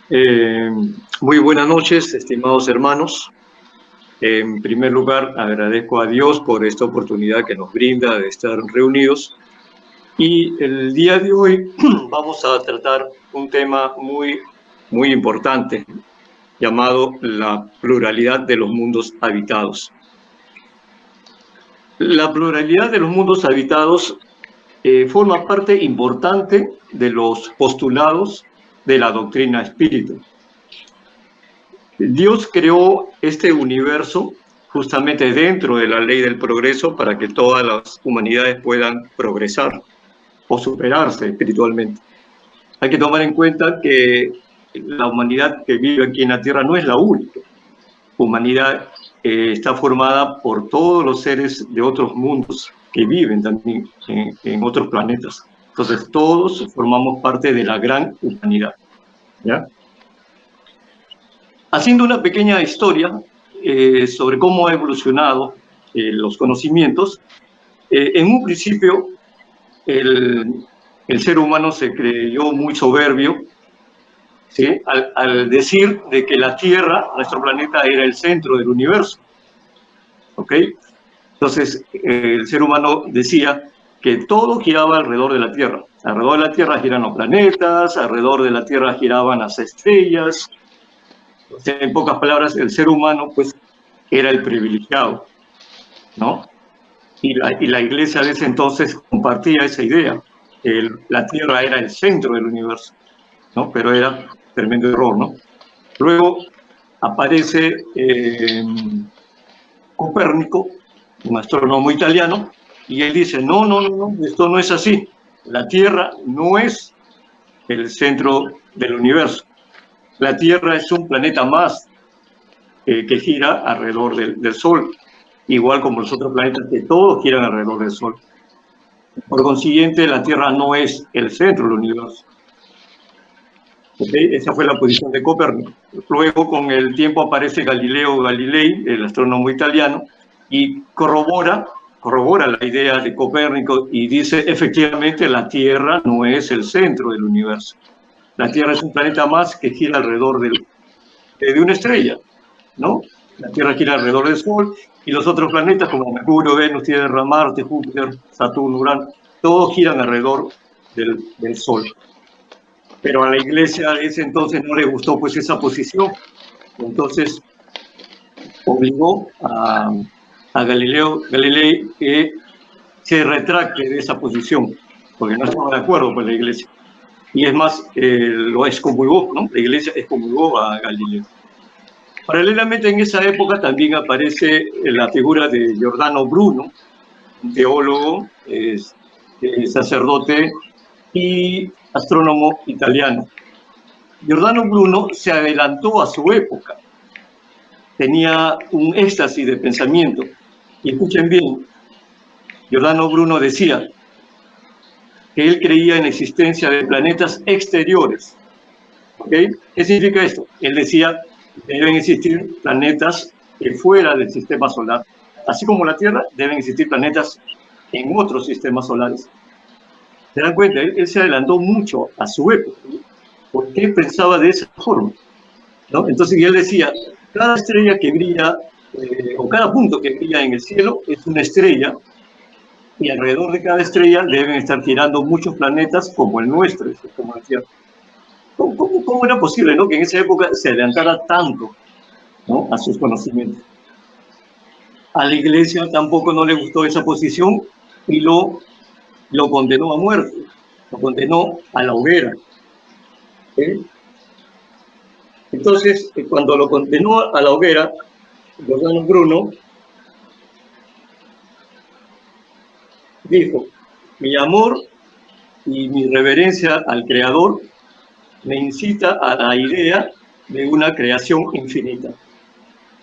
Eh, Muy buenas noches, estimados hermanos. En primer lugar, agradezco a Dios por esta oportunidad que nos brinda de estar reunidos. Y el día de hoy vamos a tratar un tema muy importante llamado la pluralidad de los mundos habitados. La pluralidad de los mundos habitados forma parte importante de los postulados de la doctrina espírita. Dios creó este universo justamente dentro de la ley del progreso para que todas las humanidades puedan progresar o superarse espiritualmente. Hay que tomar en cuenta que la humanidad que vive aquí en la Tierra no es la única. La humanidad está formada por todos los seres de otros mundos que viven también en otros planetas. Entonces todos formamos parte de la gran humanidad, ¿ya? Haciendo una pequeña historia sobre cómo ha evolucionado los conocimientos, en un principio el ser humano se creyó muy soberbio, ¿sí? Al decir de que la Tierra, nuestro planeta, era el centro del universo. ¿Ok? Entonces el ser humano decía que todo giraba alrededor de la Tierra. Alrededor de la Tierra giran los planetas, alrededor de la Tierra giraban las estrellas. O sea, en pocas palabras, el ser humano pues era el privilegiado, ¿no? Y la iglesia de ese entonces compartía esa idea, que la Tierra era el centro del universo, ¿no? Pero era tremendo error, ¿no? Luego aparece Copérnico, un astrónomo italiano, y él dice, no, esto no es así. La Tierra no es el centro del universo. La Tierra es un planeta más que gira alrededor del Sol, igual como los otros planetas que todos giran alrededor del Sol. Por consiguiente, la Tierra no es el centro del universo. ¿Okay? Esa fue la posición de Copérnico. Luego, con el tiempo, aparece Galileo Galilei, el astrónomo italiano, y corrobora la idea de Copérnico y dice, efectivamente, la Tierra no es el centro del universo. La Tierra es un planeta más que gira alrededor de una estrella, ¿no? La Tierra gira alrededor del Sol y los otros planetas como Mercurio, Venus, Tierra, Marte, Júpiter, Saturno, Urano, todos giran alrededor del Sol. Pero a la iglesia de ese entonces no le gustó pues esa posición. Entonces obligó a Galileo Galilei que se retracte de esa posición, porque no estaba de acuerdo con la iglesia. Y es más, lo excomulgó, ¿no? La iglesia excomulgó a Galileo. Paralelamente en esa época también aparece la figura de Giordano Bruno, un teólogo, sacerdote y astrónomo italiano. Giordano Bruno se adelantó a su época, tenía un éxtasis de pensamiento. Y escuchen bien, Giordano Bruno decía que él creía en la existencia de planetas exteriores. ¿Okay? ¿Qué significa esto? Él decía que deben existir planetas fuera del sistema solar. Así como la Tierra, deben existir planetas en otros sistemas solares. ¿Se dan cuenta? Él se adelantó mucho a su época. ¿Por qué pensaba de esa forma? ¿No? Entonces él decía, cada estrella que brilla, o cada punto que brilla en el cielo es una estrella, y alrededor de cada estrella deben estar girando muchos planetas como el nuestro, como la Tierra. ¿Cómo era posible, ¿no? Que en esa época se adelantara tanto, ¿no? A sus conocimientos? A la iglesia tampoco no le gustó esa posición y lo condenó a muerte, lo condenó a la hoguera. ¿Okay? Entonces, cuando lo condenó a la hoguera, Giordano Bruno dijo, mi amor y mi reverencia al Creador me incita a la idea de una creación infinita.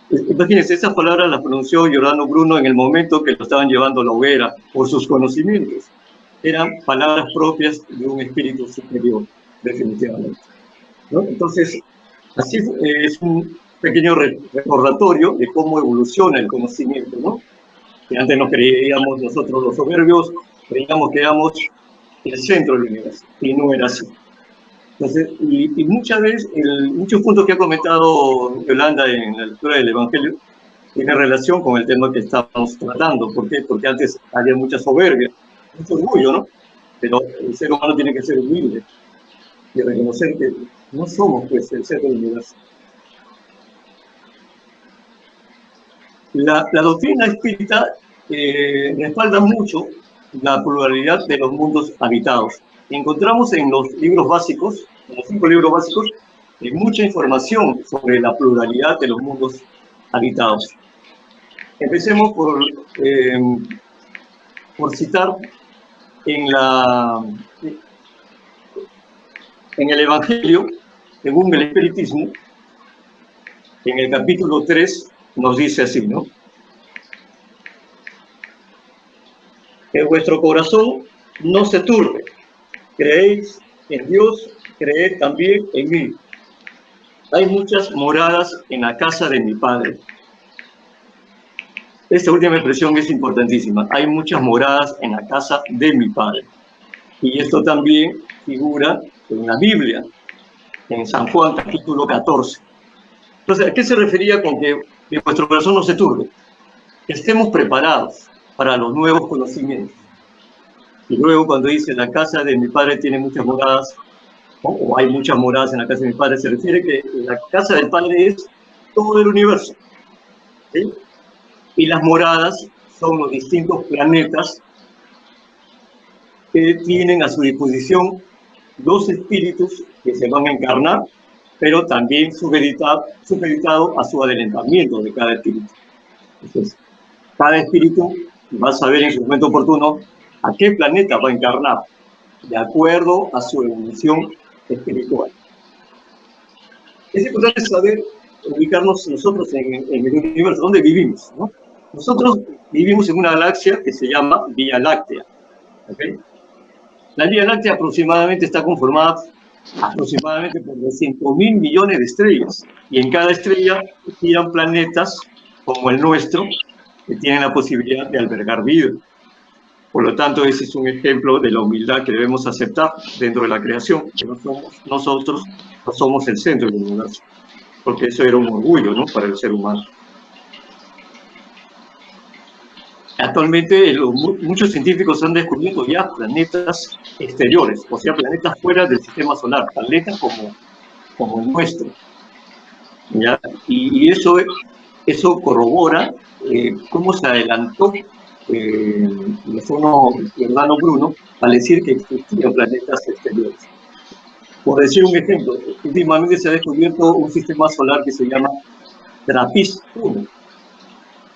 Imagínense, esas palabras las pronunció Giordano Bruno en el momento que lo estaban llevando a la hoguera por sus conocimientos. Eran palabras propias de un espíritu superior, definitivamente, ¿no? Entonces, así es un pequeño recordatorio de cómo evoluciona el conocimiento, ¿no? Que antes nos creíamos nosotros los soberbios, creíamos que éramos el centro del universo, y no era así. Entonces, y muchas veces, muchos puntos que ha comentado Yolanda en la lectura del Evangelio tiene relación con el tema que estamos tratando. ¿Por qué? Porque antes había mucha soberbia, mucho orgullo, ¿no? Pero el ser humano tiene que ser humilde y reconocer que no somos, pues, el ser del universo. La doctrina espírita respalda mucho la pluralidad de los mundos habitados. Encontramos en los libros básicos, en los 5 libros básicos, mucha información sobre la pluralidad de los mundos habitados. Empecemos por citar en el Evangelio, según el Espiritismo, en el capítulo 3, nos dice así, ¿no? En vuestro corazón no se turbe. Creéis en Dios, creed también en mí. Hay muchas moradas en la casa de mi Padre. Esta última expresión es importantísima. Hay muchas moradas en la casa de mi Padre. Y esto también figura en la Biblia, en San Juan capítulo 14. Entonces, ¿a qué se refería con que vuestro corazón no se turbe? Que estemos preparados para los nuevos conocimientos. Y luego cuando dice la casa de mi Padre tiene muchas moradas, o hay muchas moradas en la casa de mi Padre, se refiere que la casa del Padre es todo el universo, ¿sí? Y las moradas son los distintos planetas que tienen a su disposición dos espíritus que se van a encarnar, pero también supeditado a su adelantamiento de cada espíritu. Entonces, cada espíritu va a saber en su momento oportuno a qué planeta va a encarnar, de acuerdo a su evolución espiritual. Es importante saber ubicarnos nosotros en el universo, donde vivimos, ¿no? Nosotros vivimos en una galaxia que se llama Vía Láctea, ¿okay? La Vía Láctea aproximadamente está conformada aproximadamente por 200.000 millones de estrellas, y en cada estrella giran planetas como el nuestro, que tienen la posibilidad de albergar vida. Por lo tanto, ese es un ejemplo de la humildad que debemos aceptar dentro de la creación, que nosotros no somos el centro del universo, porque eso era un orgullo, ¿no?, para el ser humano. Actualmente muchos científicos han descubierto ya planetas exteriores, o sea, planetas fuera del sistema solar, planetas como el nuestro, ¿ya? Y eso corrobora cómo se adelantó el fono Giordano Bruno al decir que existían planetas exteriores. Por decir un ejemplo, últimamente se ha descubierto un sistema solar que se llama TRAPPIST-1.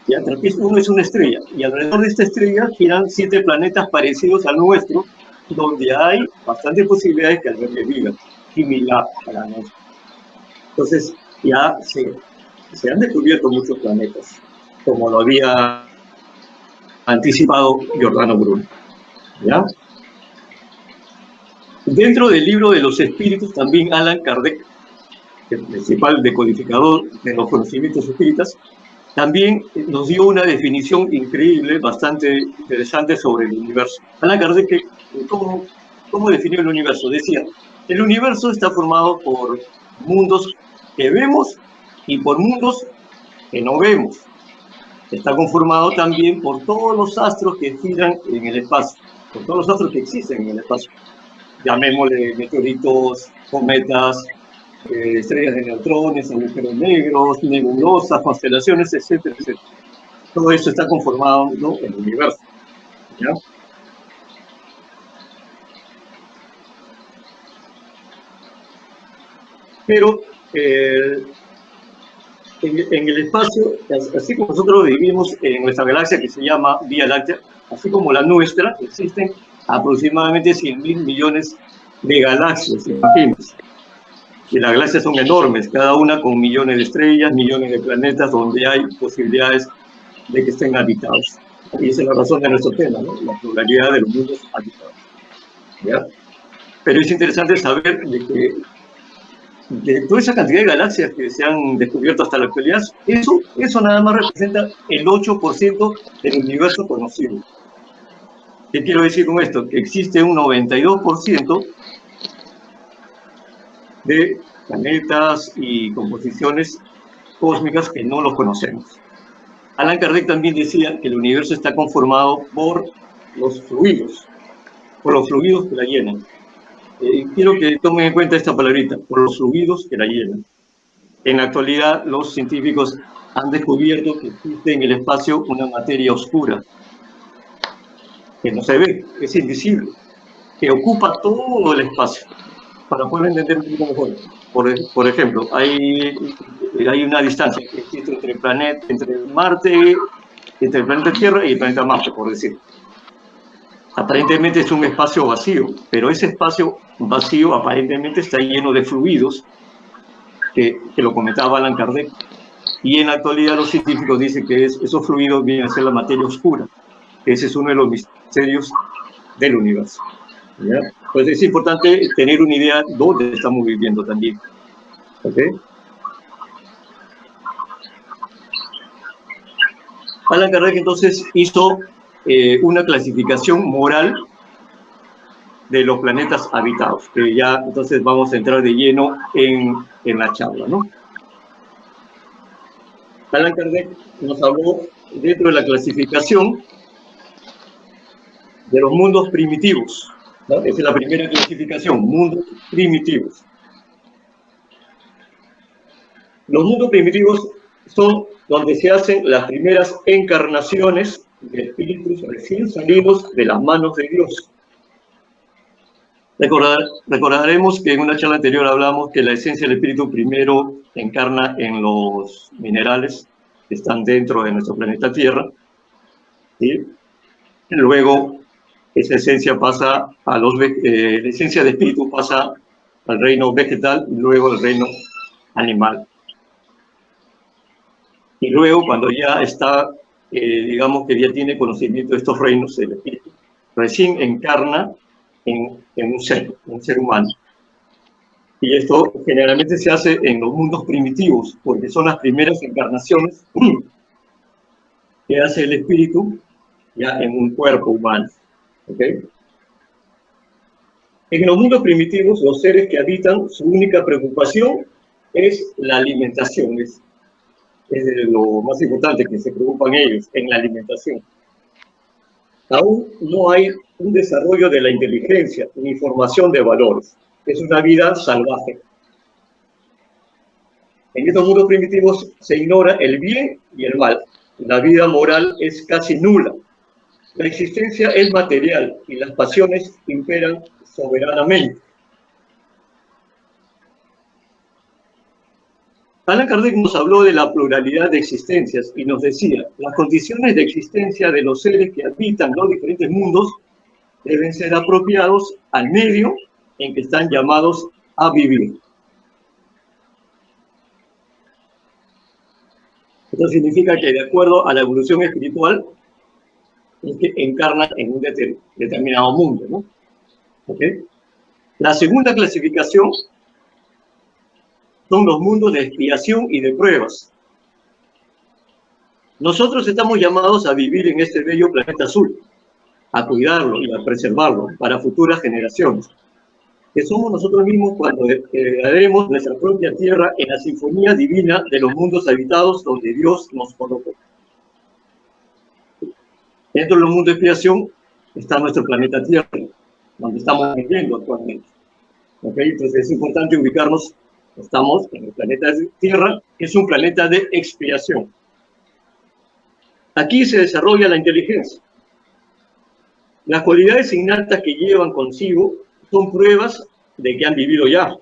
Ya, TRAPPIST-1 es una estrella, y alrededor de esta estrella giran 7 planetas parecidos al nuestro, donde hay bastantes posibilidades que albergue vida, similar a la nuestra. Entonces, ya se han descubierto muchos planetas, como lo había anticipado Giordano Bruno, ¿ya? Dentro del libro de los espíritus, también Allan Kardec, el principal decodificador de los conocimientos espíritas, también nos dio una definición increíble, bastante interesante sobre el universo. Allan Kardec, ¿cómo definió el universo? Decía, el universo está formado por mundos que vemos y por mundos que no vemos. Está conformado también por todos los astros que giran en el espacio, por todos los astros que existen en el espacio. Llamémosle meteoritos, cometas, estrellas de neutrones, agujeros negros, nebulosas, constelaciones, etcétera, etcétera. Todo eso está conformado, ¿no?, en el universo, ¿ya? Pero en el espacio, así como nosotros vivimos en nuestra galaxia que se llama Vía Láctea, así como la nuestra, existen aproximadamente 100.000 millones de galaxias, imagínense. Y las galaxias son enormes, cada una con millones de estrellas, millones de planetas, donde hay posibilidades de que estén habitados. Y esa es la razón de nuestro tema, ¿no?, la pluralidad de los mundos habitados, ¿ya? Pero es interesante saber de toda esa cantidad de galaxias que se han descubierto hasta la actualidad, eso nada más representa el 8% del universo conocido. ¿Qué quiero decir con esto? Que existe un 92% de planetas y composiciones cósmicas que no los conocemos. Allan Kardec también decía que el universo está conformado por los fluidos que la llenan. Quiero que tomen en cuenta esta palabrita, por los fluidos que la llenan. En la actualidad, los científicos han descubierto que existe en el espacio una materia oscura, que no se ve, es invisible, que ocupa todo el espacio. Para poder entender un poquito mejor, por ejemplo, hay una distancia que existe entre Marte, entre el planeta Tierra y el planeta Marte, por decir. Aparentemente es un espacio vacío, pero ese espacio vacío aparentemente está lleno de fluidos, que lo comentaba Allan Kardec. Y en la actualidad los científicos dicen que esos fluidos vienen a ser la materia oscura. Ese es uno de los misterios del universo. ¿Ya? Pues es importante tener una idea de dónde estamos viviendo también. ¿Okay? Allan Kardec entonces hizo una clasificación moral de los planetas habitados, que ya entonces vamos a entrar de lleno en la charla, ¿no? Allan Kardec nos habló dentro de la clasificación de los mundos primitivos, ¿no? Esa es la primera clasificación, mundos primitivos. Los mundos primitivos son donde se hacen las primeras encarnaciones de espíritus recién salidos de las manos de Dios. Recordaremos que en una charla anterior hablamos que la esencia del espíritu primero encarna en los minerales que están dentro de nuestro planeta Tierra, ¿sí? Luego esa esencia pasa a la esencia de espíritu pasa al reino vegetal y luego al reino animal. Y luego, cuando ya está, digamos que ya tiene conocimiento de estos reinos del espíritu, recién encarna en un ser humano. Y esto generalmente se hace en los mundos primitivos, porque son las primeras encarnaciones que hace el espíritu ya en un cuerpo humano. ¿Okay? En los mundos primitivos, los seres que habitan, su única preocupación es la alimentación. Es lo más importante que se preocupan ellos, en la alimentación. Aún no hay un desarrollo de la inteligencia ni formación de valores. Es una vida salvaje. En estos mundos primitivos se ignora el bien y el mal. La vida moral es casi nula. La existencia es material y las pasiones imperan soberanamente. Allan Kardec nos habló de la pluralidad de existencias y nos decía, las condiciones de existencia de los seres que habitan los diferentes mundos deben ser apropiados al medio en que están llamados a vivir. Esto significa que de acuerdo a la evolución espiritual, es que encarnan en un determinado mundo, ¿no? ¿Okay? La segunda clasificación son los mundos de expiación y de pruebas. Nosotros estamos llamados a vivir en este bello planeta azul, a cuidarlo y a preservarlo para futuras generaciones, que somos nosotros mismos cuando heredaremos nuestra propia tierra en la sinfonía divina de los mundos habitados donde Dios nos colocó. Dentro de los mundos de expiación está nuestro planeta Tierra, donde estamos viviendo actualmente. ¿Okay? Entonces es importante ubicarnos. Estamos en el planeta Tierra, que es un planeta de expiación. Aquí se desarrolla la inteligencia. Las cualidades innatas que llevan consigo son pruebas de que han vivido ya.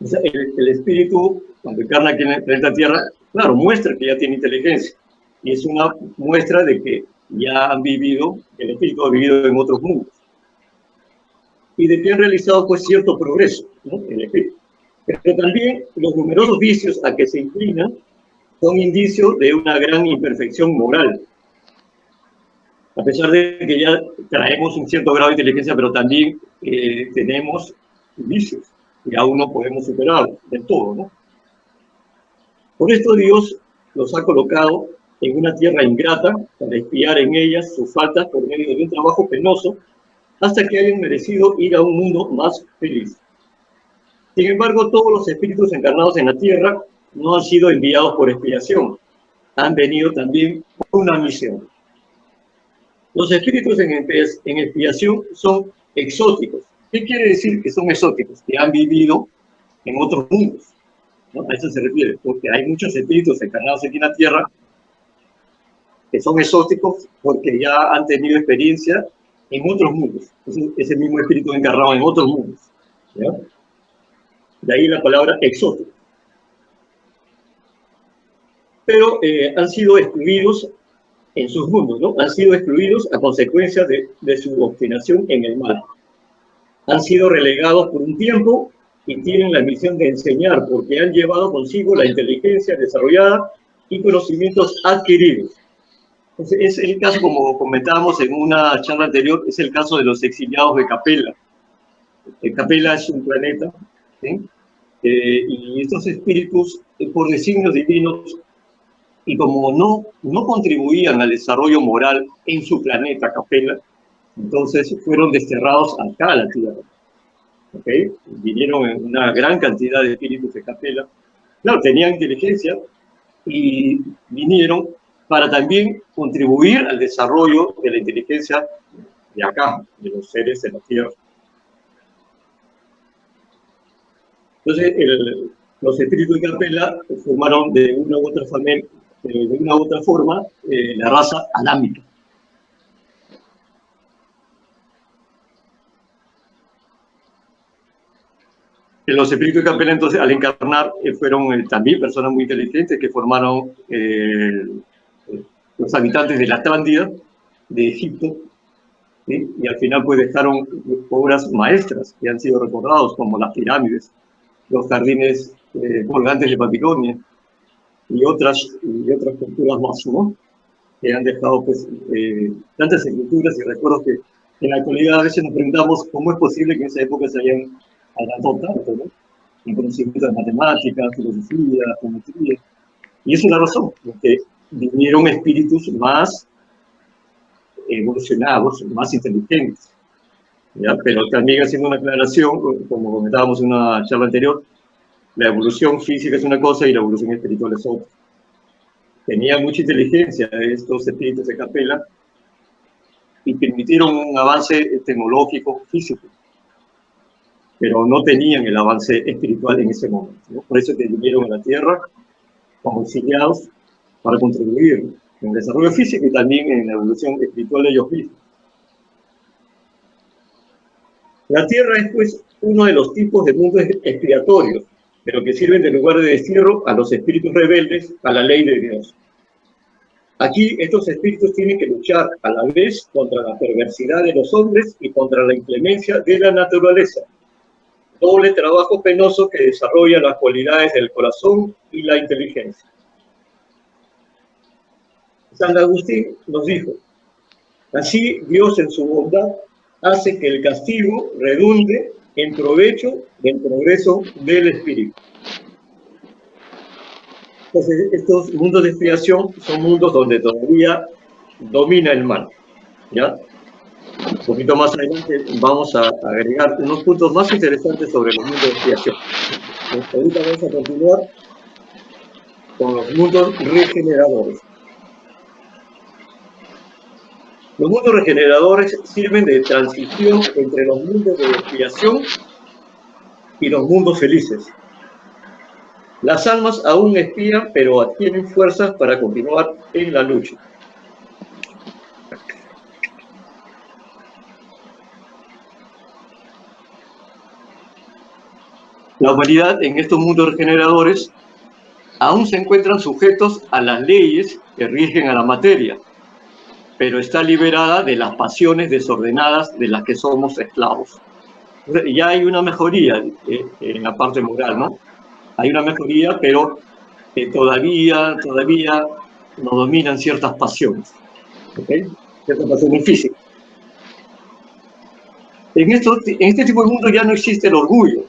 O sea, el espíritu, cuando encarna aquí en el planeta Tierra, claro, muestra que ya tiene inteligencia. Y es una muestra de que ya han vivido, el espíritu ha vivido en otros mundos. Y de que han realizado pues cierto progreso, ¿no? El espíritu. Pero también los numerosos vicios a que se inclinan son indicios de una gran imperfección moral. A pesar de que ya traemos un cierto grado de inteligencia, pero también tenemos vicios y aún no podemos superarlos del todo, ¿no? Por esto Dios los ha colocado en una tierra ingrata para expiar en ellas sus faltas por medio de un trabajo penoso hasta que hayan merecido ir a un mundo más feliz. Sin embargo, todos los espíritus encarnados en la tierra no han sido enviados por expiación, han venido también por una misión. Los espíritus en expiación son exóticos. ¿Qué quiere decir que son exóticos? Que han vivido en otros mundos, ¿no? A eso se refiere, porque hay muchos espíritus encarnados aquí en la tierra que son exóticos porque ya han tenido experiencia en otros mundos. Ese mismo espíritu encarnado en otros mundos, ¿ya? De ahí la palabra exótico. Pero han sido excluidos en sus mundos, ¿no? Han sido excluidos a consecuencia de su obstinación en el mal. Han sido relegados por un tiempo y tienen la misión de enseñar porque han llevado consigo la inteligencia desarrollada y conocimientos adquiridos. Entonces, es el caso, como comentábamos en una charla anterior, es el caso de los exiliados de Capella. Capella es un planeta, ¿sí? Y estos espíritus, por designios divinos, y como no contribuían al desarrollo moral en su planeta Capella, entonces fueron desterrados acá a la Tierra. ¿Okay? Vinieron en una gran cantidad de espíritus de Capella. Claro, tenían inteligencia y vinieron para también contribuir al desarrollo de la inteligencia de acá, de los seres de la Tierra. Entonces, los espíritus de Capella formaron de una u otra forma la raza adámica. Los espíritus de Capella, entonces, al encarnar, fueron también personas muy inteligentes que formaron los habitantes de la Atlántida, de Egipto, ¿sí? Y al final pues dejaron obras maestras que han sido recordados, como las pirámides, los jardines colgantes de Babilonia y otras culturas más, ¿no? Que han dejado pues tantas escrituras y recuerdos que en la actualidad a veces nos preguntamos cómo es posible que en esa época se hayan adelantado tanto, ¿no? En conocimiento de matemáticas, filosofía, geometría. Y esa es la razón, porque vinieron espíritus más evolucionados, más inteligentes, ¿ya? Pero también haciendo una aclaración, como comentábamos en una charla anterior, la evolución física es una cosa y la evolución espiritual es otra. Tenían mucha inteligencia estos espíritus de Capella y permitieron un avance tecnológico, físico, pero no tenían el avance espiritual en ese momento, ¿no? Por eso que vinieron a la Tierra como exiliados para contribuir en el desarrollo físico y también en la evolución espiritual de ellos mismos. La Tierra es, pues, uno de los tipos de mundos expiatorios, pero que sirven de lugar de destierro a los espíritus rebeldes a la ley de Dios. Aquí estos espíritus tienen que luchar a la vez contra la perversidad de los hombres y contra la inclemencia de la naturaleza. Doble trabajo penoso que desarrolla las cualidades del corazón y la inteligencia. San Agustín nos dijo: así Dios en su bondad hace que el castigo redunde en provecho del progreso del espíritu. Entonces, estos mundos de expiación son mundos donde todavía domina el mal, ¿ya? Un poquito más adelante vamos a agregar unos puntos más interesantes sobre los mundos de expiación. Ahorita vamos a continuar con los mundos regeneradores. Los mundos regeneradores sirven de transición entre los mundos de expiación y los mundos felices. Las almas aún expían, pero adquieren fuerzas para continuar en la lucha. La humanidad en estos mundos regeneradores aún se encuentran sujetos a las leyes que rigen a la materia, pero está liberada de las pasiones desordenadas de las que somos esclavos. Ya hay una mejoría en la parte moral, ¿no? Hay una mejoría, pero todavía nos dominan ciertas pasiones, ¿okay? Ciertas pasiones físicas. En este tipo de mundo ya no existe el orgullo,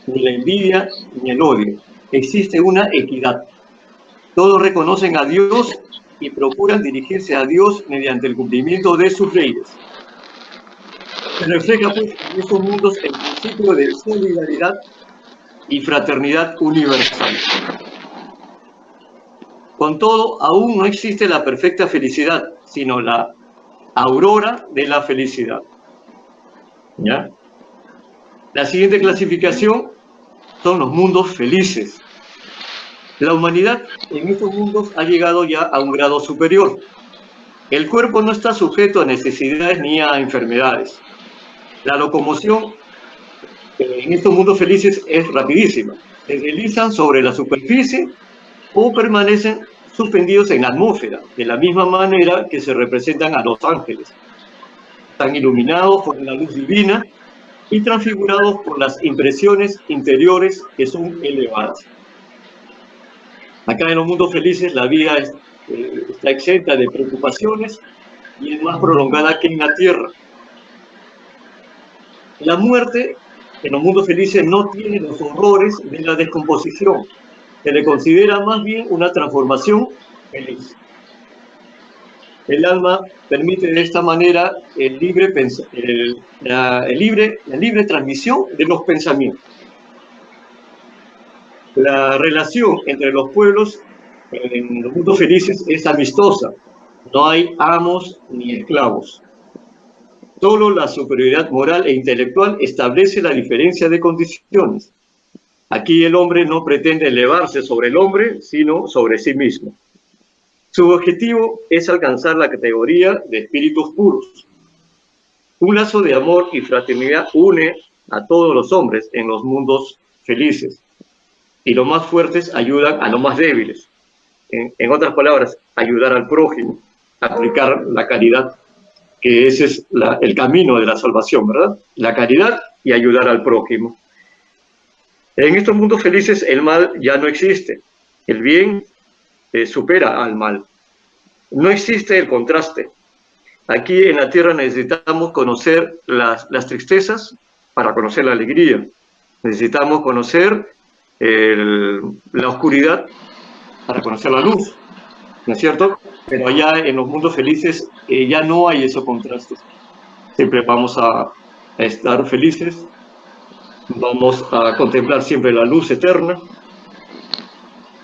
ni la envidia, ni el odio. Existe una equidad. Todos reconocen a Dios y procuran dirigirse a Dios mediante el cumplimiento de sus leyes. Se refleja, pues, en estos mundos el principio de solidaridad y fraternidad universal. Con todo, aún no existe la perfecta felicidad, sino la aurora de la felicidad. ¿Ya? La siguiente clasificación son los mundos felices. La humanidad en estos mundos ha llegado ya a un grado superior. El cuerpo no está sujeto a necesidades ni a enfermedades. La locomoción en estos mundos felices es rapidísima. Se deslizan sobre la superficie o permanecen suspendidos en la atmósfera, de la misma manera que se representan a los ángeles. Están iluminados por la luz divina y transfigurados por las impresiones interiores que son elevadas. Acá en los mundos felices la vida está exenta de preocupaciones y es más prolongada que en la tierra. La muerte en los mundos felices no tiene los horrores de la descomposición. Se le considera más bien una transformación feliz. El alma permite de esta manera la libre transmisión de los pensamientos. La relación entre los pueblos en los mundos felices es amistosa. No hay amos ni esclavos. Solo la superioridad moral e intelectual establece la diferencia de condiciones. Aquí el hombre no pretende elevarse sobre el hombre, sino sobre sí mismo. Su objetivo es alcanzar la categoría de espíritus puros. Un lazo de amor y fraternidad une a todos los hombres en los mundos felices. Y los más fuertes ayudan a los más débiles. En otras palabras, ayudar al prójimo, aplicar la caridad, que ese es el camino de la salvación, ¿verdad? La caridad y ayudar al prójimo. En estos mundos felices el mal ya no existe. El bien supera al mal. No existe el contraste. Aquí en la tierra necesitamos conocer las tristezas para conocer la alegría. Necesitamos conocer la oscuridad para conocer la luz, ¿no es cierto? Pero allá en los mundos felices ya no hay esos contrastes. Siempre vamos a estar felices, vamos a contemplar siempre la luz eterna,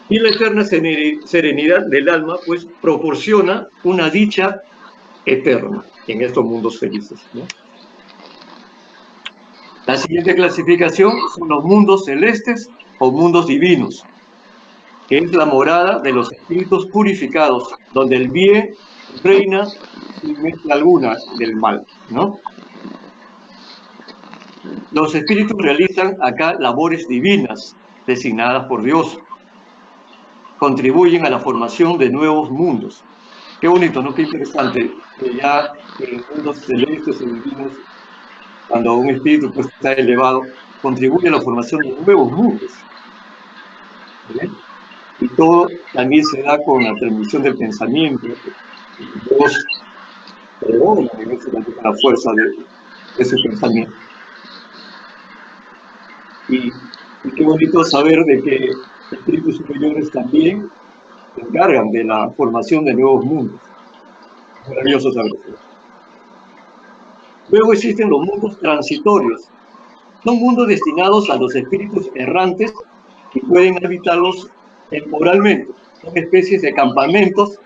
y la eterna serenidad del alma pues proporciona una dicha eterna en estos mundos felices, ¿no? La siguiente clasificación son los mundos celestes o mundos divinos, que es la morada de los espíritus purificados, donde el bien reina sin mezcla alguna del mal, ¿no? Los espíritus realizan acá labores divinas, designadas por Dios. Contribuyen a la formación de nuevos mundos. Qué bonito, ¿no? Qué interesante. Que ya en mundos celestes y divinos, cuando un espíritu pues, está elevado, contribuye a la formación de nuevos mundos. ¿Bien? Y todo también se da con la transmisión del pensamiento. Dios pregona la fuerza de ese pensamiento. Y qué bonito saber de que espíritus superiores también se encargan de la formación de nuevos mundos. Maravilloso saber eso. Luego existen los mundos transitorios. Son mundos destinados a los espíritus errantes que pueden habitarlos temporalmente. Son especies de campamentos,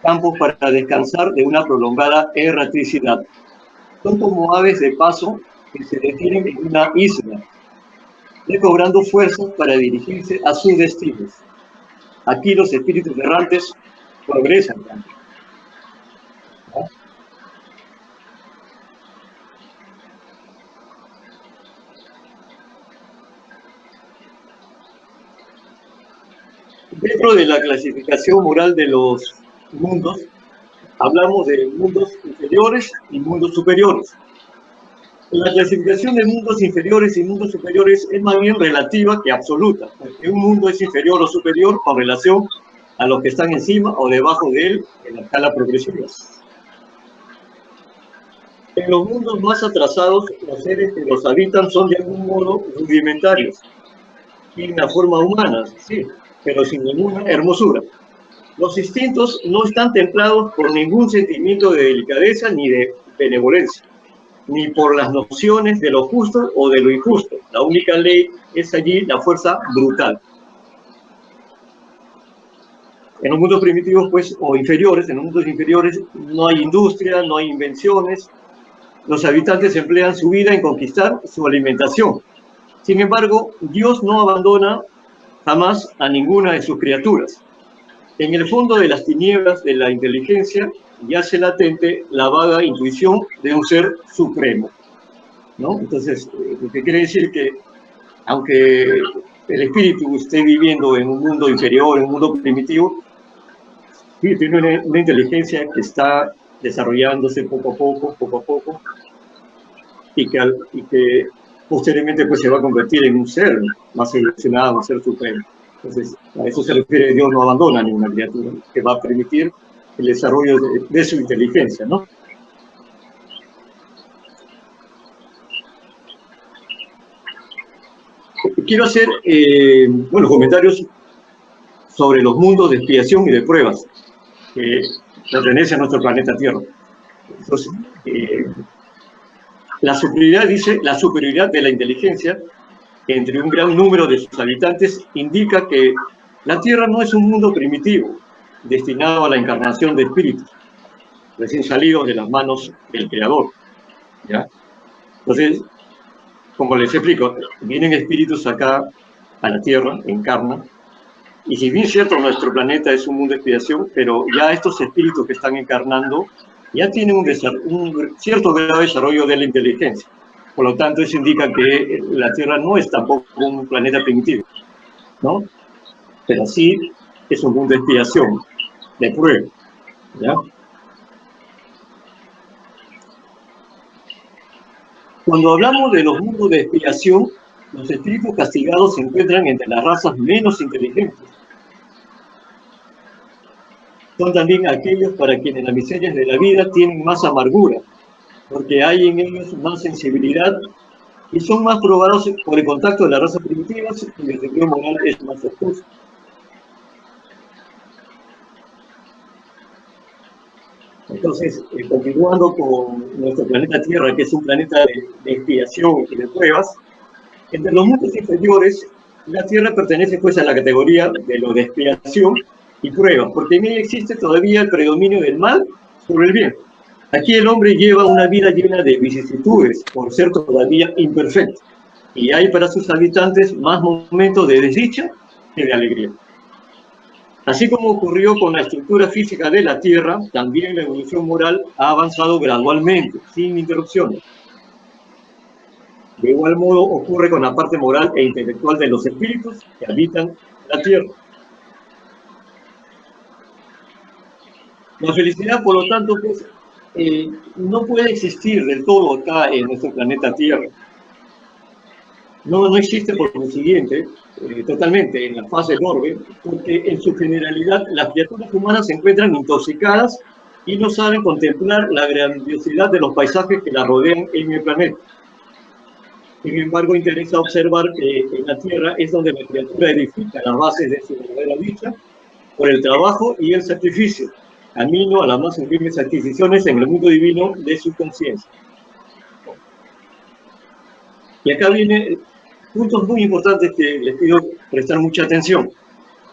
campos para descansar de una prolongada erraticidad. Son como aves de paso que se detienen en una isla, recobrando fuerzas para dirigirse a sus destinos. Aquí los espíritus errantes progresan también. Dentro de la clasificación moral de los mundos, hablamos de mundos inferiores y mundos superiores. La clasificación de mundos inferiores y mundos superiores es más bien relativa que absoluta, porque un mundo es inferior o superior con relación a los que están encima o debajo de él en la escala progresiva. En los mundos más atrasados, los seres que los habitan son de algún modo rudimentarios. Tienen una forma humana, sí, pero sin ninguna hermosura. Los instintos no están templados por ningún sentimiento de delicadeza ni de benevolencia. ni por las nociones de lo justo o de lo injusto. La única ley es allí la fuerza brutal. En los mundos primitivos, pues, o inferiores, en los mundos inferiores, no hay industria, no hay invenciones. Los habitantes emplean su vida en conquistar su alimentación. Sin embargo, Dios no abandona jamás a ninguna de sus criaturas. En el fondo de las tinieblas de la inteligencia yace latente la vaga intuición de un ser supremo, ¿no? Entonces, lo que quiere decir que, aunque el espíritu esté viviendo en un mundo inferior, en un mundo primitivo, sí, tiene una inteligencia que está desarrollándose poco a poco, y que posteriormente pues, se va a convertir en un ser más evolucionado, un ser supremo. Entonces, a eso se refiere, Dios no abandona a ninguna criatura, que va a permitir el desarrollo de su inteligencia, ¿no? Quiero hacer, comentarios sobre los mundos de expiación y de pruebas que pertenecen a nuestro planeta Tierra. Entonces, la superioridad de la inteligencia entre un gran número de sus habitantes indica que la Tierra no es un mundo primitivo, destinado a la encarnación de espíritus, recién salidos de las manos del Creador, ¿ya? Entonces, como les explico, vienen espíritus acá a la Tierra, encarnan, y si bien es cierto, nuestro planeta es un mundo de expiación, pero ya estos espíritus que están encarnando ya tienen un cierto grado de desarrollo de la inteligencia. Por lo tanto, eso indica que la Tierra no es tampoco un planeta primitivo, ¿no? Pero sí es un mundo de expiación, de prueba, ¿ya? Cuando hablamos de los mundos de expiación, los espíritus castigados se encuentran entre las razas menos inteligentes. Son también aquellos para quienes las miserias de la vida tienen más amargura, porque hay en ellos más sensibilidad y son más probados por el contacto de las razas primitivas y el sentido moral es más oscuro. Entonces, continuando con nuestro planeta Tierra, que es un planeta de expiación y de pruebas, entre los mundos inferiores, la Tierra pertenece pues a la categoría de lo de expiación y pruebas, porque en ella existe todavía el predominio del mal sobre el bien. Aquí el hombre lleva una vida llena de vicisitudes, por ser todavía imperfecto, y hay para sus habitantes más momentos de desdicha que de alegría. Así como ocurrió con la estructura física de la Tierra, también la evolución moral ha avanzado gradualmente, sin interrupciones. De igual modo ocurre con la parte moral e intelectual de los espíritus que habitan la Tierra. La felicidad, por lo tanto, pues, no puede existir del todo acá en nuestro planeta Tierra. No existe, por lo siguiente, totalmente en la fase del orbe, porque en su generalidad las criaturas humanas se encuentran intoxicadas y no saben contemplar la grandiosidad de los paisajes que la rodean en el planeta. Sin embargo, interesa observar que en la Tierra es donde la criatura edifica las bases de su verdadera dicha por el trabajo y el sacrificio, camino a las más sublimes adquisiciones en el mundo divino de su conciencia. Y acá vienen puntos muy importantes que les pido prestar mucha atención.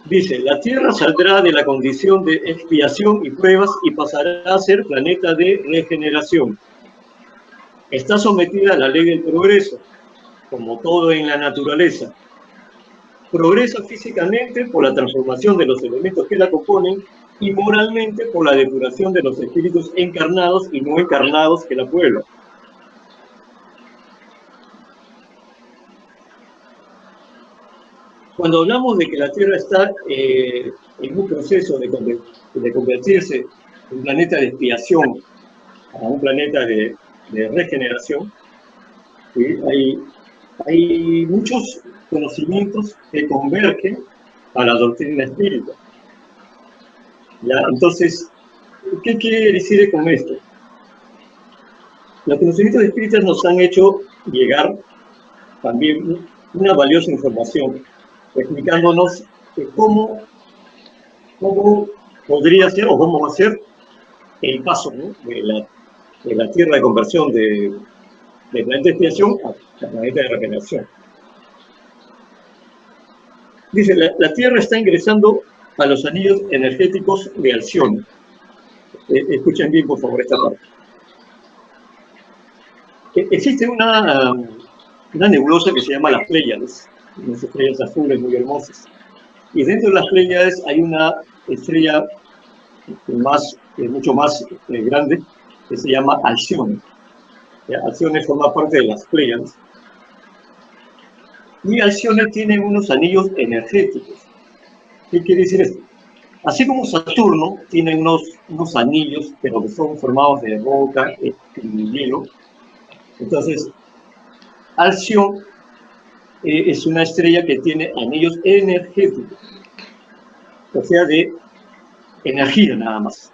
Dice, la Tierra saldrá de la condición de expiación y pruebas y pasará a ser planeta de regeneración. Está sometida a la ley del progreso, como todo en la naturaleza. Progresa físicamente por la transformación de los elementos que la componen y moralmente por la depuración de los espíritus encarnados y no encarnados que la pueblan. Cuando hablamos de que la Tierra está en un proceso de convertirse en un planeta de expiación a un planeta de regeneración, ¿sí? Hay muchos conocimientos que convergen a la doctrina espírita. ¿Ya? Entonces, ¿qué quiere decir con esto? Los conocimientos espíritas nos han hecho llegar también una valiosa información, explicándonos cómo podría ser o cómo va a ser el paso, ¿no? de la Tierra de conversión de de planeta de expiación a planeta de regeneración. Dice, la Tierra está ingresando a los anillos energéticos de Alción. Escuchen bien, por favor, esta parte. Existe una nebulosa que se llama las Pléyades, unas estrellas azules muy hermosas. Y dentro de las Pléyades hay una estrella mucho más grande, que se llama Alción. Alción forma parte de las Pléyades. Y Alción tiene unos anillos energéticos. ¿Qué quiere decir esto? Así como Saturno tiene unos anillos, pero que son formados de roca y hielo, entonces Alción es una estrella que tiene anillos energéticos, o sea, de energía nada más.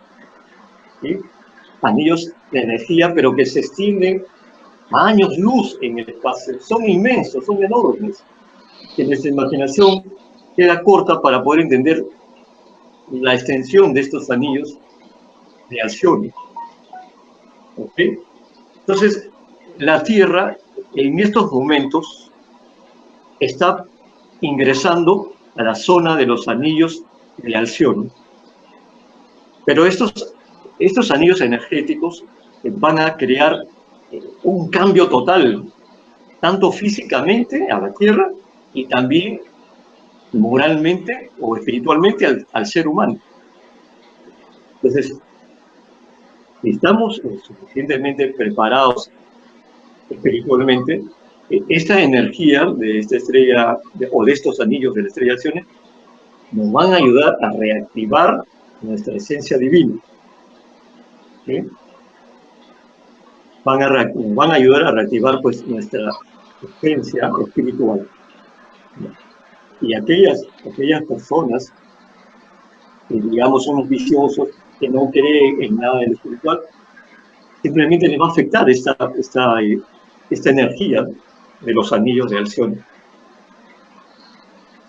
¿Sí? Anillos de energía, pero que se extienden a años luz en el espacio. Son inmensos, son enormes. Que nuestra imaginación queda corta para poder entender la extensión de estos anillos de Alción. ¿Ok? Entonces, la Tierra en estos momentos está ingresando a la zona de los anillos de Alción. Pero estos anillos energéticos van a crear un cambio total, tanto físicamente a la Tierra y también moralmente o espiritualmente al ser humano. Entonces, si estamos suficientemente preparados espiritualmente, esta energía de esta estrella o de estos anillos de la estrella Alción nos van a ayudar a reactivar nuestra esencia divina. ¿Sí? Van a ayudar a reactivar pues nuestra esencia espiritual. Y aquellas personas que digamos son viciosos, que no creen en nada de lo espiritual, simplemente les va a afectar esta energía de los anillos de Alción.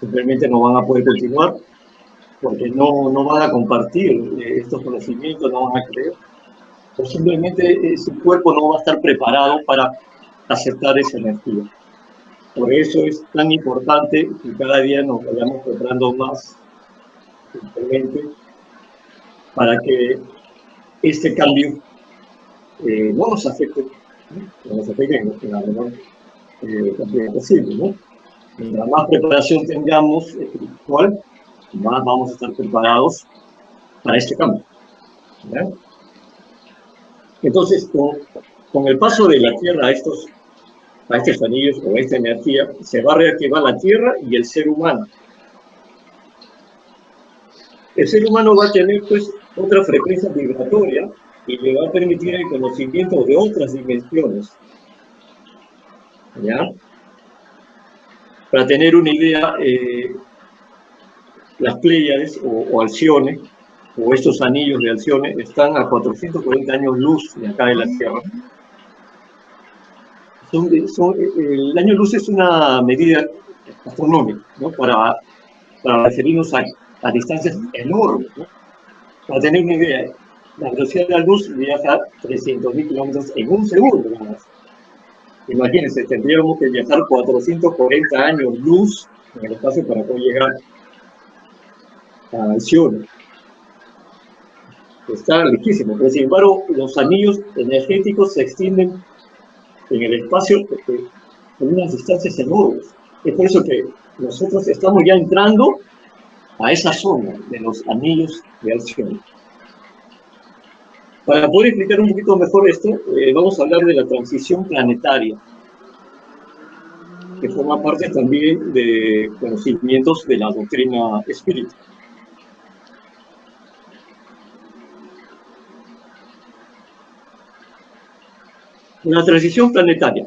Simplemente no van a poder continuar porque no van a compartir estos conocimientos, no van a creer. O simplemente su cuerpo no va a estar preparado para aceptar esa energía. Por eso es tan importante que cada día nos vayamos preparando más simplemente para que este cambio no nos afecte, no nos afecte en la menor cantidad posible, ¿no? Mientras más preparación tengamos espiritual, más vamos a estar preparados para este cambio. ¿Ya? Entonces, con el paso de la Tierra a estos anillos o a esta energía, se va a reactivar la Tierra y el ser humano. El ser humano va a tener pues otra frecuencia vibratoria y le va a permitir el conocimiento de otras dimensiones. ¿Ya? Para tener una idea, las Pléyades o Alciones, o estos anillos de Alciones, están a 440 años luz de acá de la Tierra. El año luz es una medida astronómica, ¿no? Para referirnos a distancias enormes, ¿no? Para tener una idea, la velocidad de la luz viaja 300.000 kilómetros en un segundo. ¿No? Imagínense, tendríamos que viajar 440 años luz en el espacio para poder llegar a Alción. Está lejísimo, pero sin embargo, los anillos energéticos se extienden en el espacio en unas distancias enormes. Es por eso que nosotros estamos ya entrando a esa zona de los anillos de Alción. Para poder explicar un poquito mejor esto, vamos a hablar de la transición planetaria, que forma parte también de conocimientos de la doctrina espírita. La transición planetaria.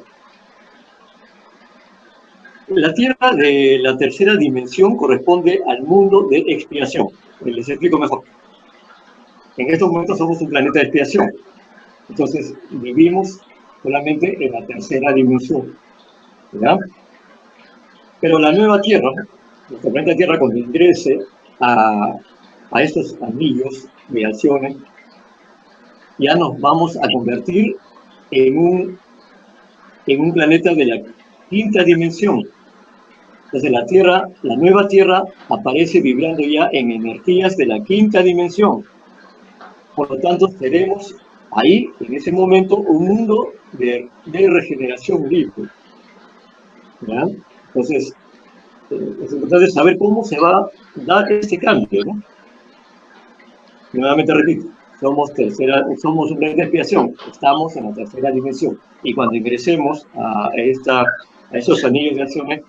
La Tierra de la tercera dimensión corresponde al mundo de expiación. Les explico mejor. En estos momentos somos un planeta de expiación. Entonces, vivimos solamente en la tercera dimensión. ¿Ya? Pero la nueva Tierra, nuestro planeta Tierra, cuando ingrese a estos anillos de Alciones, ya nos vamos a convertir en un en un planeta de la quinta dimensión. Entonces la Tierra, la nueva Tierra, aparece vibrando ya en energías de la quinta dimensión. Por lo tanto, tenemos ahí, en ese momento, un mundo de regeneración libre. ¿Ya? Entonces, es importante saber cómo se va a dar este cambio, ¿no? Nuevamente repito, somos un planeta de expiación, estamos en la tercera dimensión. Y cuando ingresemos a esos anillos de acciones,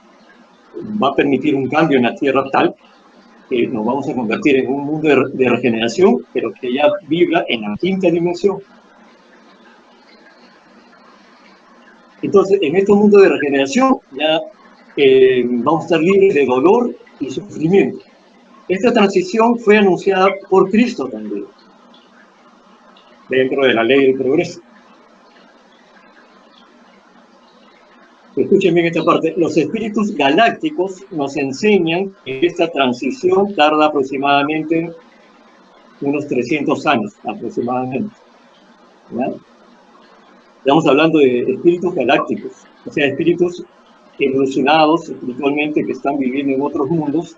va a permitir un cambio en la Tierra tal que nos vamos a convertir en un mundo de regeneración, pero que ya vibra en la quinta dimensión. Entonces, en este mundo de regeneración ya vamos a estar libres de dolor y sufrimiento. Esta transición fue anunciada por Cristo también, dentro de la ley del progreso. Escuchen bien esta parte. Los espíritus galácticos nos enseñan que esta transición tarda aproximadamente unos 300 años, aproximadamente. ¿Ya? Estamos hablando de espíritus galácticos, o sea, espíritus evolucionados espiritualmente que están viviendo en otros mundos,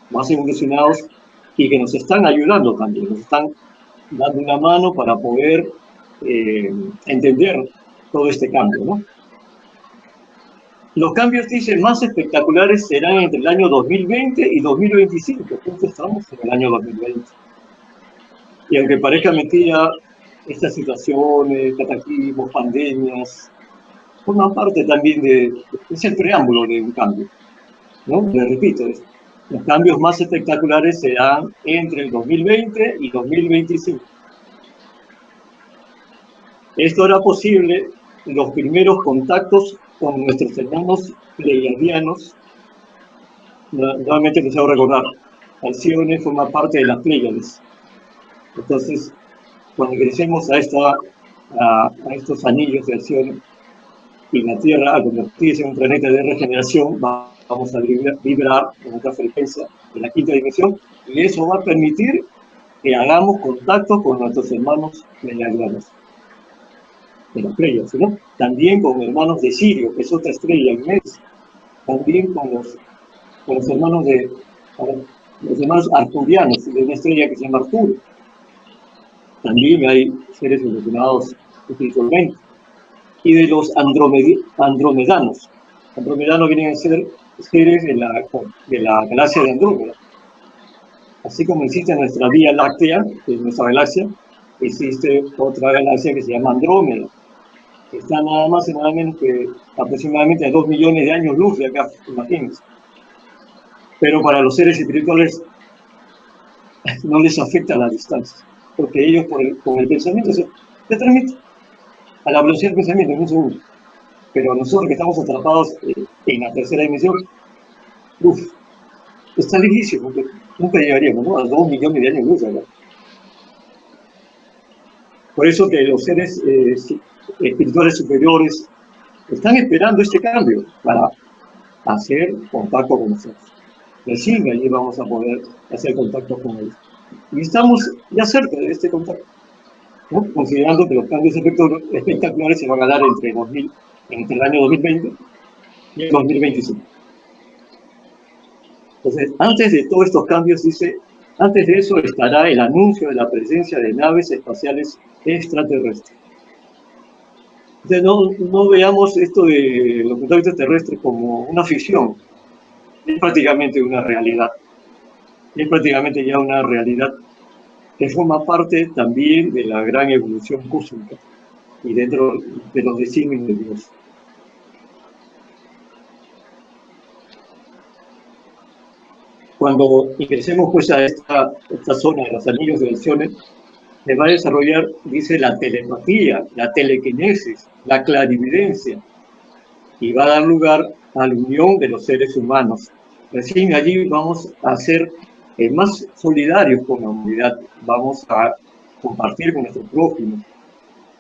más evolucionados, y que nos están ayudando también, nos están dando una mano para poder entender todo este cambio, ¿no? Los cambios, dice, más espectaculares serán entre el año 2020 y 2025. Justo estamos en el año 2020. Y aunque parezca mentira, estas situaciones, cataclismos, pandemias, forman parte también es el preámbulo de un cambio, ¿no? Les repito, los cambios más espectaculares serán entre el 2020 y 2025. Esto hará posible los primeros contactos con nuestros hermanos pleiadianos. Nuevamente les hago recordar, Alcione forma parte de las Pléyades. Entonces, cuando ingresemos a estos anillos de Alcione y la Tierra, al convertirse en un planeta de regeneración, vamos a vibrar en otra frecuencia de la quinta dimensión, y eso va a permitir que hagamos contacto con nuestros hermanos pleiadianos, de las Pléyades, ¿no? También con hermanos de Sirio, que es otra estrella inmensa, también con los hermanos arturianos, de una estrella que se llama Arturo. También hay seres evolucionados espiritualmente. Y de los andromedanos. Andromedanos vienen a ser seres de la galaxia de Andrómeda. Así como existe nuestra Vía Láctea, que es nuestra galaxia, existe otra galaxia que se llama Andrómeda, que está nada más y nada menos que aproximadamente a 2 millones de años luz de acá, imagínense. Pero para los seres espirituales no les afecta la distancia, porque ellos con el pensamiento se transmiten a la velocidad del pensamiento en un segundo. Pero nosotros que estamos atrapados en la tercera dimensión, está difícil, porque nunca llegaríamos, ¿no?, a 2 millones de años luz, ¿verdad? Por eso que los seres espirituales superiores están esperando este cambio para hacer contacto con nosotros. Recién allí vamos a poder hacer contacto con ellos. Y estamos ya cerca de este contacto, ¿no?, considerando que los cambios espectaculares se van a dar entre el año 2020 y el 2025. Entonces, antes de todos estos cambios, dice, antes de eso estará el anuncio de la presencia de naves espaciales extraterrestres. Entonces, no veamos esto de los contactos terrestres como una ficción, es prácticamente una realidad. Es prácticamente ya una realidad que forma parte también de la gran evolución cósmica y dentro de los designios de Dios. Cuando ingresemos pues a esta zona de los anillos de Alcione, se va a desarrollar, dice, la telepatía, la telequinesis, la clarividencia, y va a dar lugar a la unión de los seres humanos. Recién allí vamos a ser más solidarios con la humanidad, vamos a compartir con nuestros prójimos,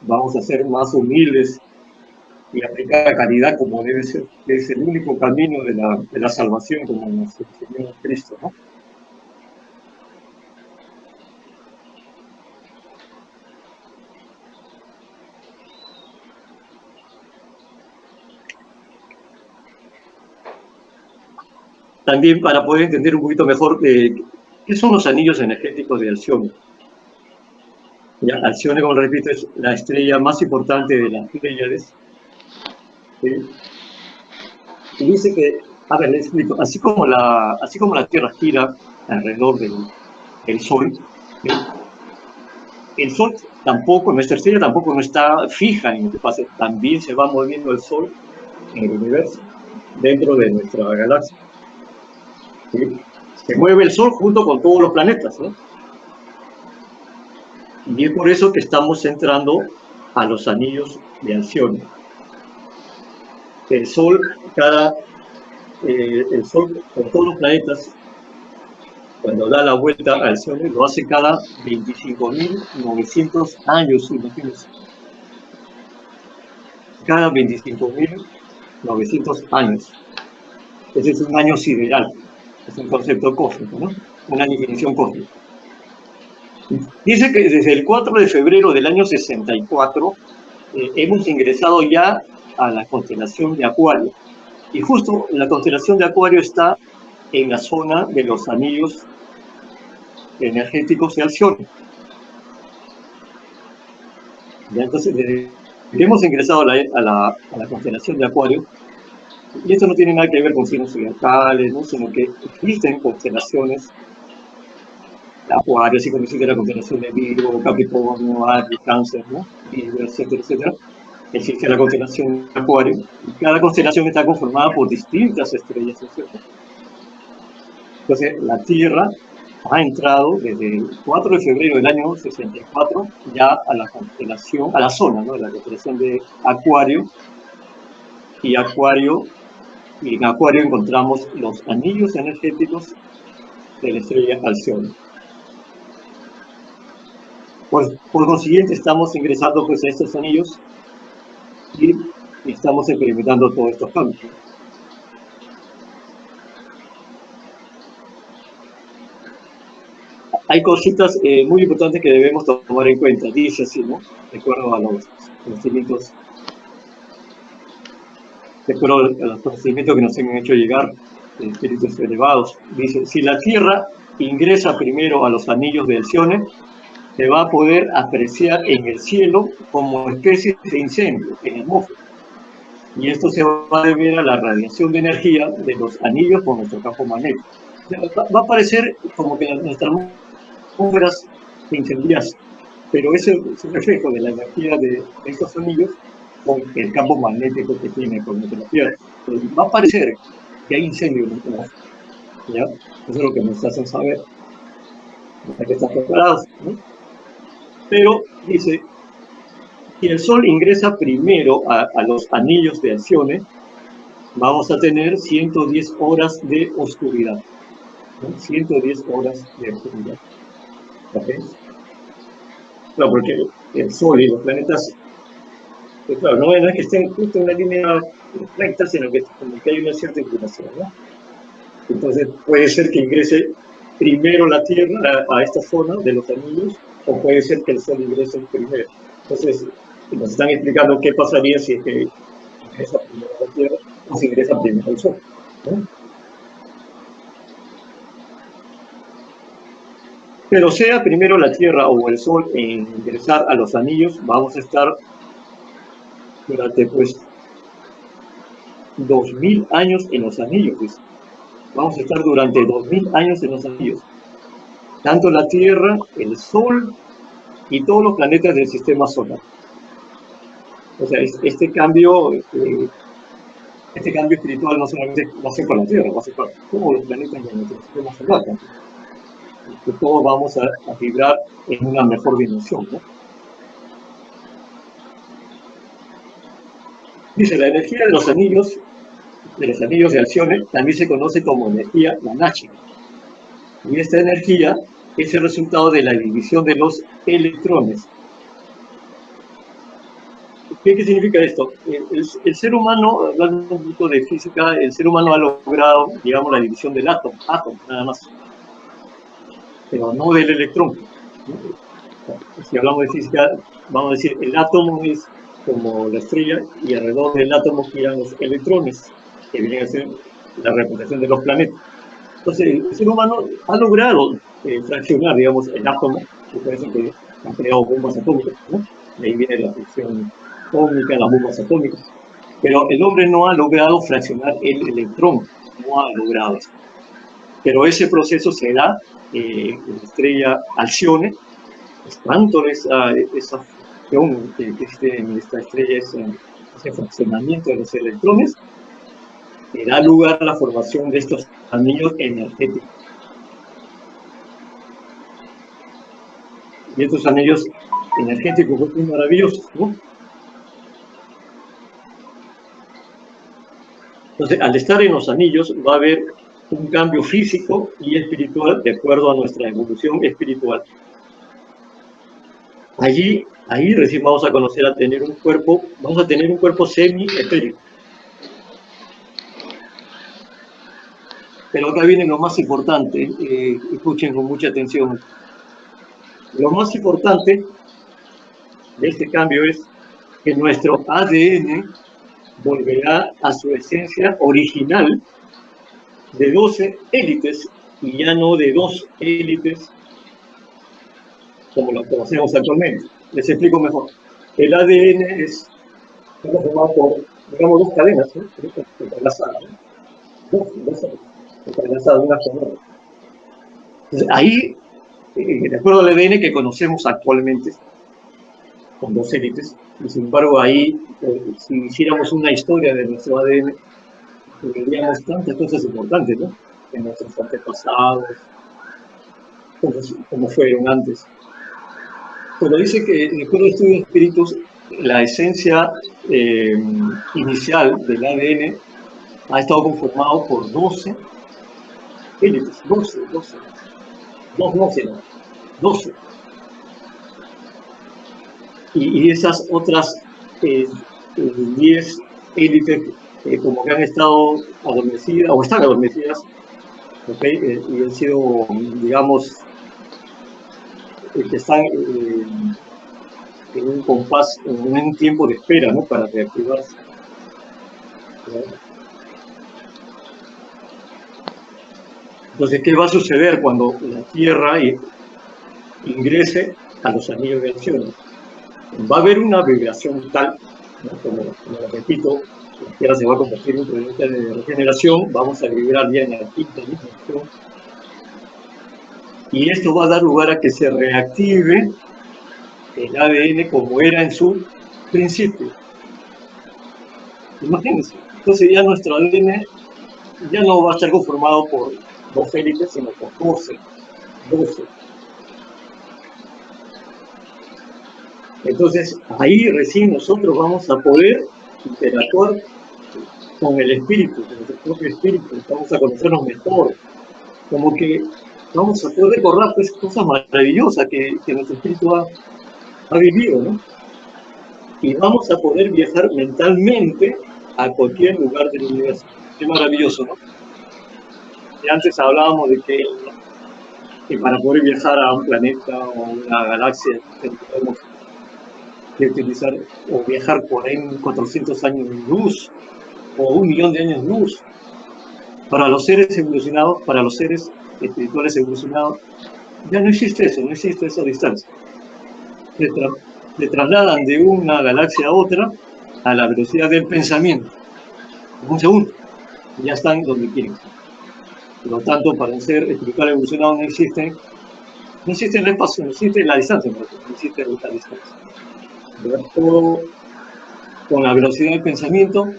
vamos a ser más humildes y aplicar la caridad como debe ser, que es el único camino de la salvación, como nos enseñó Cristo, ¿no? también para poder entender un poquito mejor qué son los anillos energéticos de Alcione. Ya, Alcione, como repito, es la estrella más importante de las Pléyades. ¿Sí? Y dice que, a ver, le explico, así como la Tierra gira alrededor del Sol, ¿sí? El Sol tampoco, nuestra estrella tampoco no está fija en el espacio, también se va moviendo el Sol en el universo, dentro de nuestra galaxia. ¿Sí? Se mueve el Sol junto con todos los planetas, ¿no? Y es por eso que estamos entrando a los anillos de Alcione. El Sol, el Sol con todos los planetas, cuando da la vuelta a Alcione, lo hace cada 25.900 años, imagínense. Cada 25.900 años. Ese es un año sideral, es un concepto cósmico, ¿no? Una definición cósmica. Dice que desde el 4 de febrero del año 64 hemos ingresado ya a la constelación de Acuario. Y justo la constelación de Acuario está en la zona de los anillos energéticos de Alcione. Ya, entonces, desde que hemos ingresado a la constelación de Acuario, y esto no tiene nada que ver con signos zodiacales, ¿no? Sino que existen constelaciones de Acuario, así como existe la constelación de Virgo, Capricornio, Aries, Cáncer, ¿no? Libra, etcétera, etcétera. Existe la constelación de Acuario, y cada constelación está conformada por distintas estrellas, ¿cierto? Entonces, la Tierra ha entrado desde el 4 de febrero del año 64 ya a la constelación, a la zona, ¿no? De la constelación de Acuario, y en Acuario encontramos los anillos energéticos de la estrella Alcione. Por consiguiente, estamos ingresando pues a estos anillos y estamos experimentando todos estos cambios. Hay cositas muy importantes que debemos tomar en cuenta. Dice así, ¿no? De acuerdo a los conocimientos, que nos han hecho llegar de espíritus elevados. Dice, si la Tierra ingresa primero a los anillos de Alcione, se va a poder apreciar en el cielo como especie de incendio en la atmósfera. Y esto se va a deber a la radiación de energía de los anillos con nuestro campo magnético. Va a parecer como que nuestras atmósferas se incendiasen, pero ese es un reflejo de la energía de estos anillos con el campo magnético que tiene con nuestra Tierra. Entonces, va a parecer que hay incendio en nuestra atmósfera, ¿ya? Eso es lo que nos hacen saber. Hay que estar preparados, ¿no? Pero dice, si el Sol ingresa primero a los anillos de Alcione, vamos a tener 110 horas de oscuridad, ¿no? 110 horas de oscuridad. ¿Okay? Claro, porque el Sol y los planetas, pues claro, no es que estén justo en una línea recta, sino que como que hay una cierta inclinación, ¿no? Entonces puede ser que ingrese primero la Tierra a esta zona de los anillos, o puede ser que el Sol ingrese primero. Entonces nos están explicando qué pasaría si es que ingresa primero la Tierra o si ingresa primero el Sol, ¿no? Pero sea primero la Tierra o el Sol en ingresar a los anillos, vamos a estar durante pues 2000 años en los anillos, pues. Vamos a estar durante 2000 años en los anillos. Tanto la Tierra, el Sol y todos los planetas del sistema solar. O sea, este cambio espiritual no solamente va a ser para la Tierra, va a ser para todos los planetas de nuestro sistema solar. Que todos vamos a vibrar en una mejor dimensión, ¿no? Dice, la energía de los anillos de Alcione también se conoce como energía nanáchica. Y esta energía es el resultado de la división de los electrones. ¿Qué significa esto? El ser humano, hablando un poco de física, el ser humano ha logrado, digamos, la división del átomo, nada más, pero no del electrón. Si hablamos de física, vamos a decir, el átomo es como la estrella y alrededor del átomo giran los electrones, que vienen a ser la representación de los planetas. Entonces, el ser humano ha logrado fraccionar, digamos, el átomo, que parece que han creado bombas atómicas, ¿no? De ahí viene la fusión atómica, las bombas atómicas. Pero el hombre no ha logrado fraccionar el electrón, no ha logrado eso. Pero ese proceso se da en la estrella Alcione. Es tanto esa fusión que existe en esta estrella, ese fraccionamiento de los electrones, que da lugar a la formación de estos anillos energéticos. Y estos anillos energéticos son maravillosos, ¿no? Entonces, al estar en los anillos va a haber un cambio físico y espiritual de acuerdo a nuestra evolución espiritual. Ahí recién vamos a conocer a tener un cuerpo, vamos a tener un cuerpo semi-etérico. Pero acá viene lo más importante, escuchen con mucha atención. Lo más importante de este cambio es que nuestro ADN volverá a su esencia original de 12 élites y ya no de 2 élites como lo conocemos actualmente. Les explico mejor. El ADN está formado por, digamos, 2 cadenas, ¿no? Entrelazadas, ¿no? Dos entrelazadas unas con otras. Entonces, ahí, de acuerdo al ADN que conocemos actualmente, con 2 élites, y sin embargo ahí, si hiciéramos una historia de nuestro ADN, veríamos tantas cosas importantes, ¿no? En nuestros antepasados, como fueron antes. Pero dice que, de acuerdo a estudios espíritus, la esencia inicial del ADN ha estado conformado por 12 élites, 12. 12. Y esas otras 10 élites como que han estado adormecidas, o están adormecidas, ¿okay? Y han sido, digamos, que están en un compás, en un tiempo de espera, ¿no? Para reactivarse. Entonces, ¿qué va a suceder cuando la Tierra ingrese a los anillos de Alcione? Va a haber una vibración tal, ¿no? Como lo repito, la Tierra se va a convertir en un planeta de regeneración, vamos a vibrar ya en la quinta dimensión, y esto va a dar lugar a que se reactive el ADN como era en su principio. Imagínense, entonces ya nuestro ADN ya no va a estar conformado por 2 élites, sino por 12. Entonces, ahí recién nosotros vamos a poder interactuar con el espíritu, con nuestro propio espíritu, vamos a conocernos mejor, como que vamos a poder recordar pues, cosas maravillosas que nuestro espíritu ha vivido, ¿no? Y vamos a poder viajar mentalmente a cualquier lugar del universo. Qué maravilloso, ¿no? Y antes hablábamos de que para poder viajar a un planeta o a una galaxia tenemos que utilizar o viajar por ahí 400 años de luz o 1.000.000 de años luz. Para los seres evolucionados, para los seres espirituales evolucionados, ya no existe eso, no existe esa distancia. Se trasladan de una galaxia a otra a la velocidad del pensamiento. En un segundo, ya están donde quieren. Por lo tanto, para un ser espiritual evolucionado no existe el espacio, no existe la distancia, no existe la distancia. Todo con la velocidad del pensamiento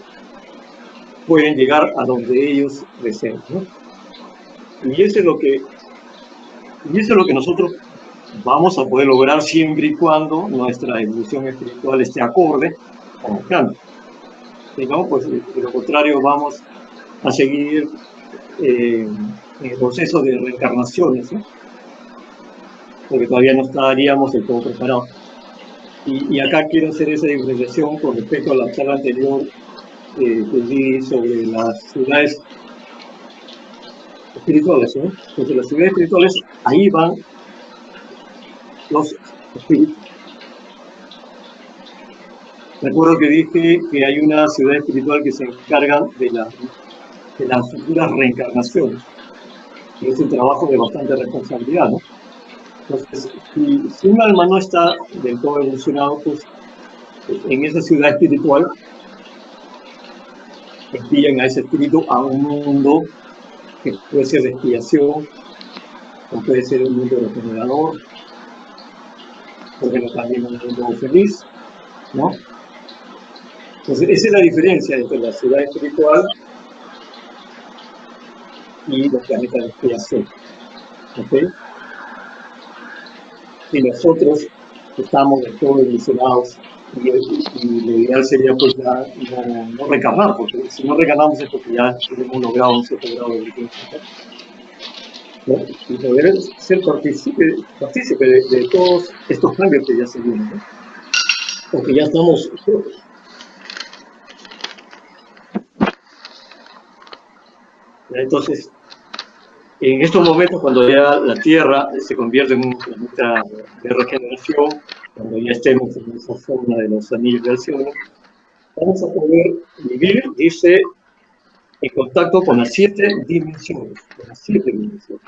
pueden llegar a donde ellos deseen, ¿no? Y eso es lo que nosotros vamos a poder lograr siempre y cuando nuestra evolución espiritual esté acorde con el cambio. Si no, pues de lo contrario vamos a seguir en el proceso de reencarnaciones, ¿sí? Porque todavía no estaríamos del todo preparados. Y acá quiero hacer esa diferenciación con respecto a la charla anterior que di sobre las ciudades espirituales, ¿no? Entonces las ciudades espirituales, ahí van los espíritus. Recuerdo que dije que hay una ciudad espiritual que se encarga de las futuras reencarnaciones. Y es un trabajo de bastante responsabilidad, ¿no? Entonces, si un alma no está del todo evolucionado, pues en esa ciudad espiritual envían a ese espíritu a un mundo que puede ser de expiación, o puede ser un mundo regenerador, porque también un mundo feliz, ¿no? Entonces, esa es la diferencia entre la ciudad espiritual y los planetas de expiación, ¿ok? Si nosotros estamos de todo evolucionados y lo ideal sería pues ya no reencarnar, porque si no reencarnamos es porque ya hemos logrado un cierto grado de evolución, ¿no? Y poder ser partícipe de todos estos cambios que ya se vienen, ¿no? Porque ya estamos. Entonces, en estos momentos, cuando ya la Tierra se convierte en un planeta de regeneración, cuando ya estemos en esa zona de los anillos del cielo, vamos a poder vivir, dice, en contacto con las 7 dimensiones. Con las 7 dimensiones.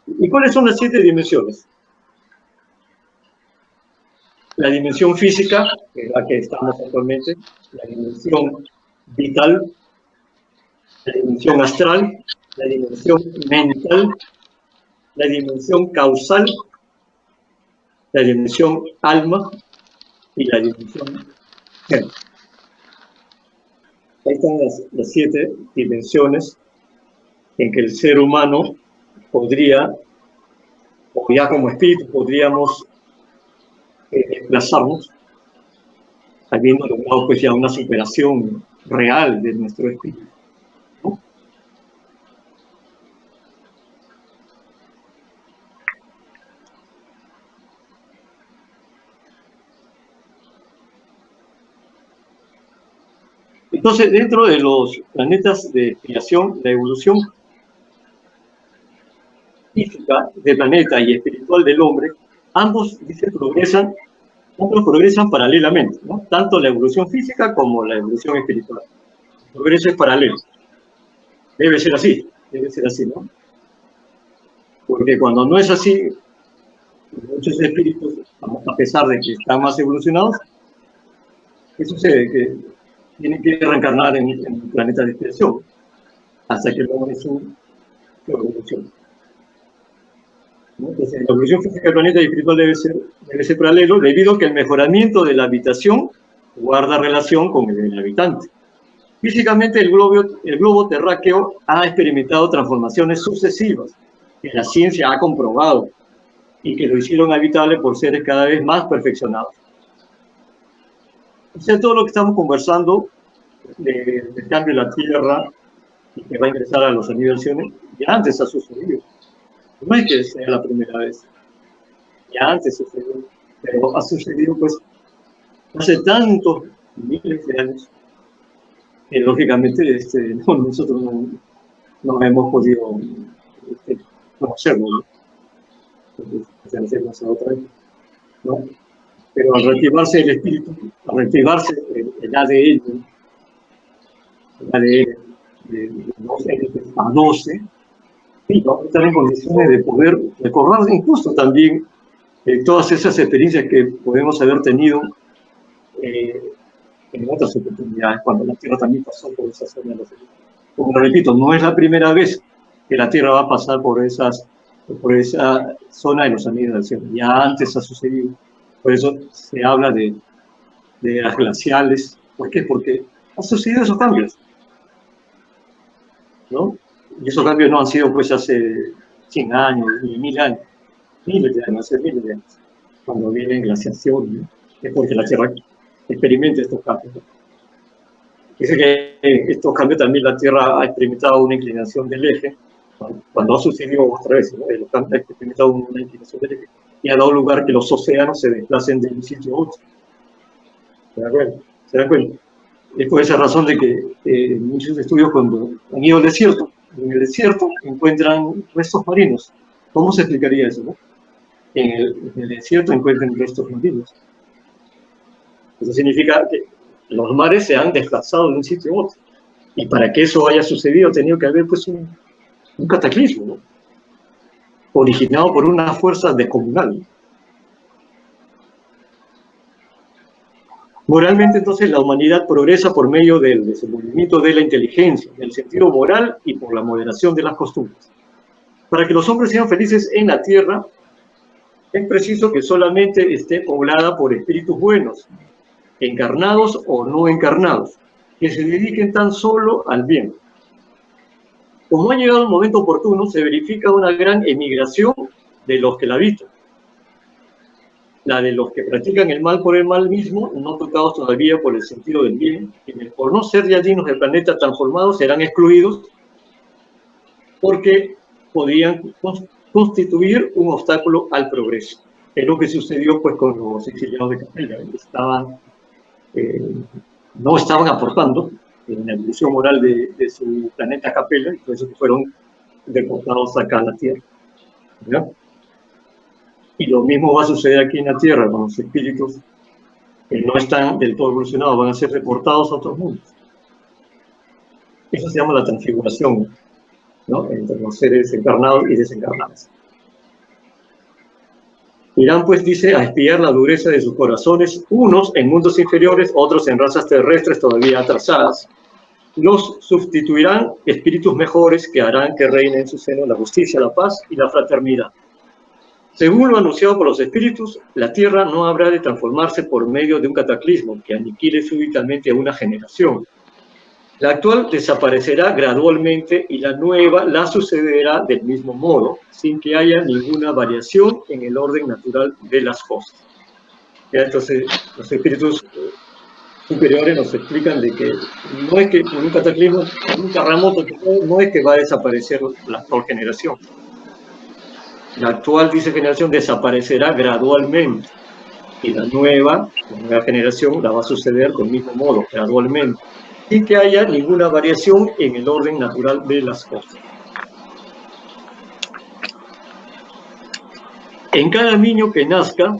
¿Y cuáles son las 7 dimensiones? La dimensión física, que es la que estamos actualmente, la dimensión vital, la dimensión astral, la dimensión mental, la dimensión causal, la dimensión alma y la dimensión género. Ahí están las 7 dimensiones en que el ser humano podría, o ya como espíritu, podríamos desplazarnos, habiendo logrado pues ya una superación real de nuestro espíritu, ¿no? Entonces, dentro de los planetas de expiación, la evolución física del planeta y espiritual del hombre, ambos, dice, progresan paralelamente, ¿no? Tanto la evolución física como la evolución espiritual. El progreso es paralelo. Debe ser así, ¿no? Porque cuando no es así, muchos espíritus, a pesar de que están más evolucionados, ¿qué sucede? Que tienen que reencarnar en un planeta de expiación hasta que logren su evolución, ¿no? Entonces, la evolución física del planeta y espiritual debe ser paralelo, debido a que el mejoramiento de la habitación guarda relación con el del habitante. Físicamente, el globo terráqueo ha experimentado transformaciones sucesivas que la ciencia ha comprobado y que lo hicieron habitable por seres cada vez más perfeccionados. O sea, todo lo que estamos conversando del cambio de la Tierra y que va a ingresar a los anillos del cielo, ya antes ha sucedido. No es que sea la primera vez, ya antes sucedió, pero ha sucedido pues hace tantos miles de años que lógicamente nosotros no hemos podido conocerlo, ¿no? Entonces, otra vez, ¿no? Pero al reactivarse el espíritu, al reactivarse el ADN de 12 a 12, y vamos a estar en condiciones de poder recordar incluso también todas esas experiencias que podemos haber tenido en otras oportunidades, cuando la Tierra también pasó por esa zona de los anillos. Como repito, no es la primera vez que la Tierra va a pasar por esa zona de los anillos del cielo. Ya antes ha sucedido. Por eso se habla de las glaciales. ¿Por qué? Porque han sucedido esos cambios, ¿no? Y esos cambios no han sido pues hace 100 años, ni 1000 años, miles de años, hace miles de años. Cuando viene glaciación, ¿no? Es porque la Tierra experimenta estos cambios, ¿no? Dice que estos cambios también la Tierra ha experimentado una inclinación del eje, cuando ha sucedido otra vez, ¿no? El ha experimentado una inclinación del eje y ha dado lugar que los océanos se desplacen de un sitio a otro. ¿Se dan cuenta? ¿Se dan cuenta? Es por esa razón de que muchos estudios cuando han ido al desierto, en el desierto encuentran restos marinos. ¿Cómo se explicaría eso, no? En el desierto encuentran restos marinos. Eso significa que los mares se han desplazado de un sitio a otro. Y para que eso haya sucedido, ha tenido que haber pues un cataclismo, ¿no? Originado por una fuerza descomunal. Moralmente, entonces, la humanidad progresa por medio del desenvolvimiento de la inteligencia, del sentido moral y por la moderación de las costumbres. Para que los hombres sean felices en la tierra, es preciso que solamente esté poblada por espíritus buenos, encarnados o no encarnados, que se dediquen tan solo al bien. Como ha llegado el momento oportuno, se verifica una gran emigración de los que la habitan. La de los que practican el mal por el mal mismo, no tocados todavía por el sentido del bien, quienes por no ser ya dignos del planeta transformado serán excluidos porque podían constituir un obstáculo al progreso. Es lo que sucedió pues con los exiliados de Capella. No estaban aportando en la evolución moral de su planeta Capella, y por eso fueron deportados acá a la Tierra, ¿ya? Y lo mismo va a suceder aquí en la Tierra con los espíritus que no están del todo evolucionados, van a ser reportados a otros mundos. Eso se llama la transfiguración, ¿no? Entre los seres encarnados y desencarnados. Irán, pues, dice, a espiar la dureza de sus corazones, unos en mundos inferiores, otros en razas terrestres todavía atrasadas. Los sustituirán espíritus mejores que harán que reine en su seno la justicia, la paz y la fraternidad. Según lo anunciado por los espíritus, la Tierra no habrá de transformarse por medio de un cataclismo que aniquile súbitamente a una generación. La actual desaparecerá gradualmente y la nueva la sucederá del mismo modo, sin que haya ninguna variación en el orden natural de las cosas. Ya, entonces, los espíritus superiores nos explican de que no es que con un cataclismo, con un terremoto, no es que va a desaparecer la actual generación. La actual, dice, generación desaparecerá gradualmente y la nueva generación la va a suceder del mismo modo, gradualmente, sin que haya ninguna variación en el orden natural de las cosas. En cada niño que nazca,